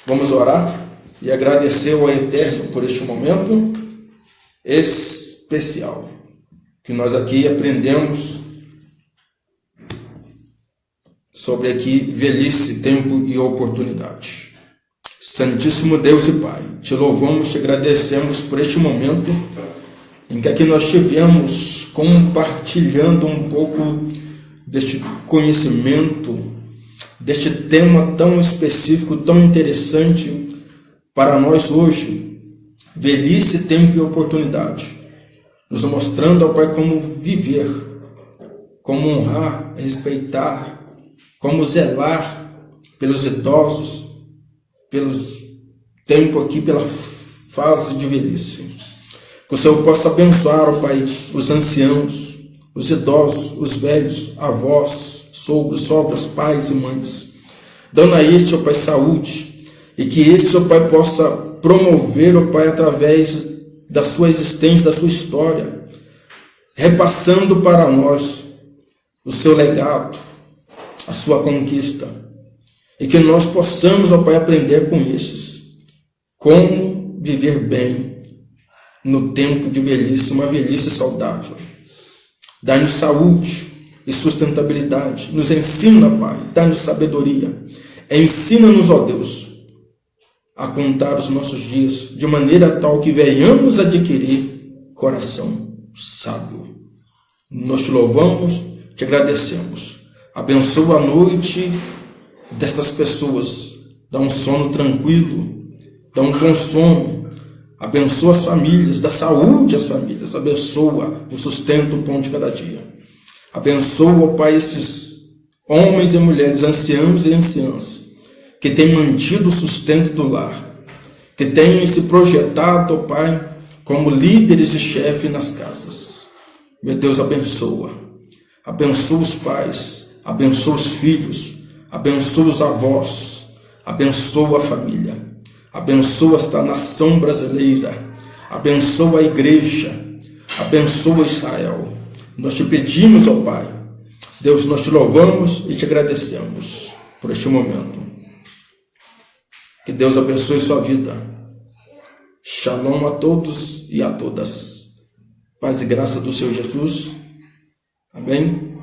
Speaker 1: Vamos orar e agradecer ao Eterno por este momento especial que nós aqui aprendemos sobre aqui velhice, tempo e oportunidade. Santíssimo Deus e Pai, te louvamos, te agradecemos por este momento em que aqui nós estivemos compartilhando um pouco deste conhecimento, deste tema tão específico, tão interessante para nós hoje, velhice, tempo e oportunidade, nos mostrando, ó Pai, como viver, como honrar, respeitar, como zelar pelos idosos, pelos tempo aqui, pela fase de velhice. Que o Senhor possa abençoar, ó Pai, os anciãos, os idosos, os velhos, avós, sogros, sogras, pais e mães, dando a este, ó Pai, saúde, e que este, ó Pai, possa promover, ó Pai, através da sua existência, da sua história, repassando para nós o seu legado, a sua conquista, e que nós possamos, ó Pai, aprender com esses como viver bem no tempo de velhice, uma velhice saudável. Dá-nos saúde e sustentabilidade. Nos ensina, Pai, dá-nos sabedoria. Ensina-nos, ó Deus, a contar os nossos dias de maneira tal que venhamos adquirir coração sábio. Nós te louvamos, te agradecemos. Abençoa a noite destas pessoas, dá um sono tranquilo, dá um bom sono, abençoa as famílias, dá saúde às famílias, abençoa o sustento, o pão de cada dia. Abençoa, ó Pai, esses homens e mulheres, anciãos e anciãs, que têm mantido o sustento do lar, que têm se projetado, ó Pai, como líderes e chefes nas casas. Meu Deus, abençoa. Abençoa os pais, abençoa os filhos, abençoa os avós, abençoa a família, abençoa esta nação brasileira, abençoa a igreja, abençoa Israel. Nós te pedimos, ó Pai, Deus, nós te louvamos e te agradecemos por este momento. Que Deus abençoe sua vida. Shalom a todos e a todas. Paz e graça do Senhor Jesus. Amém.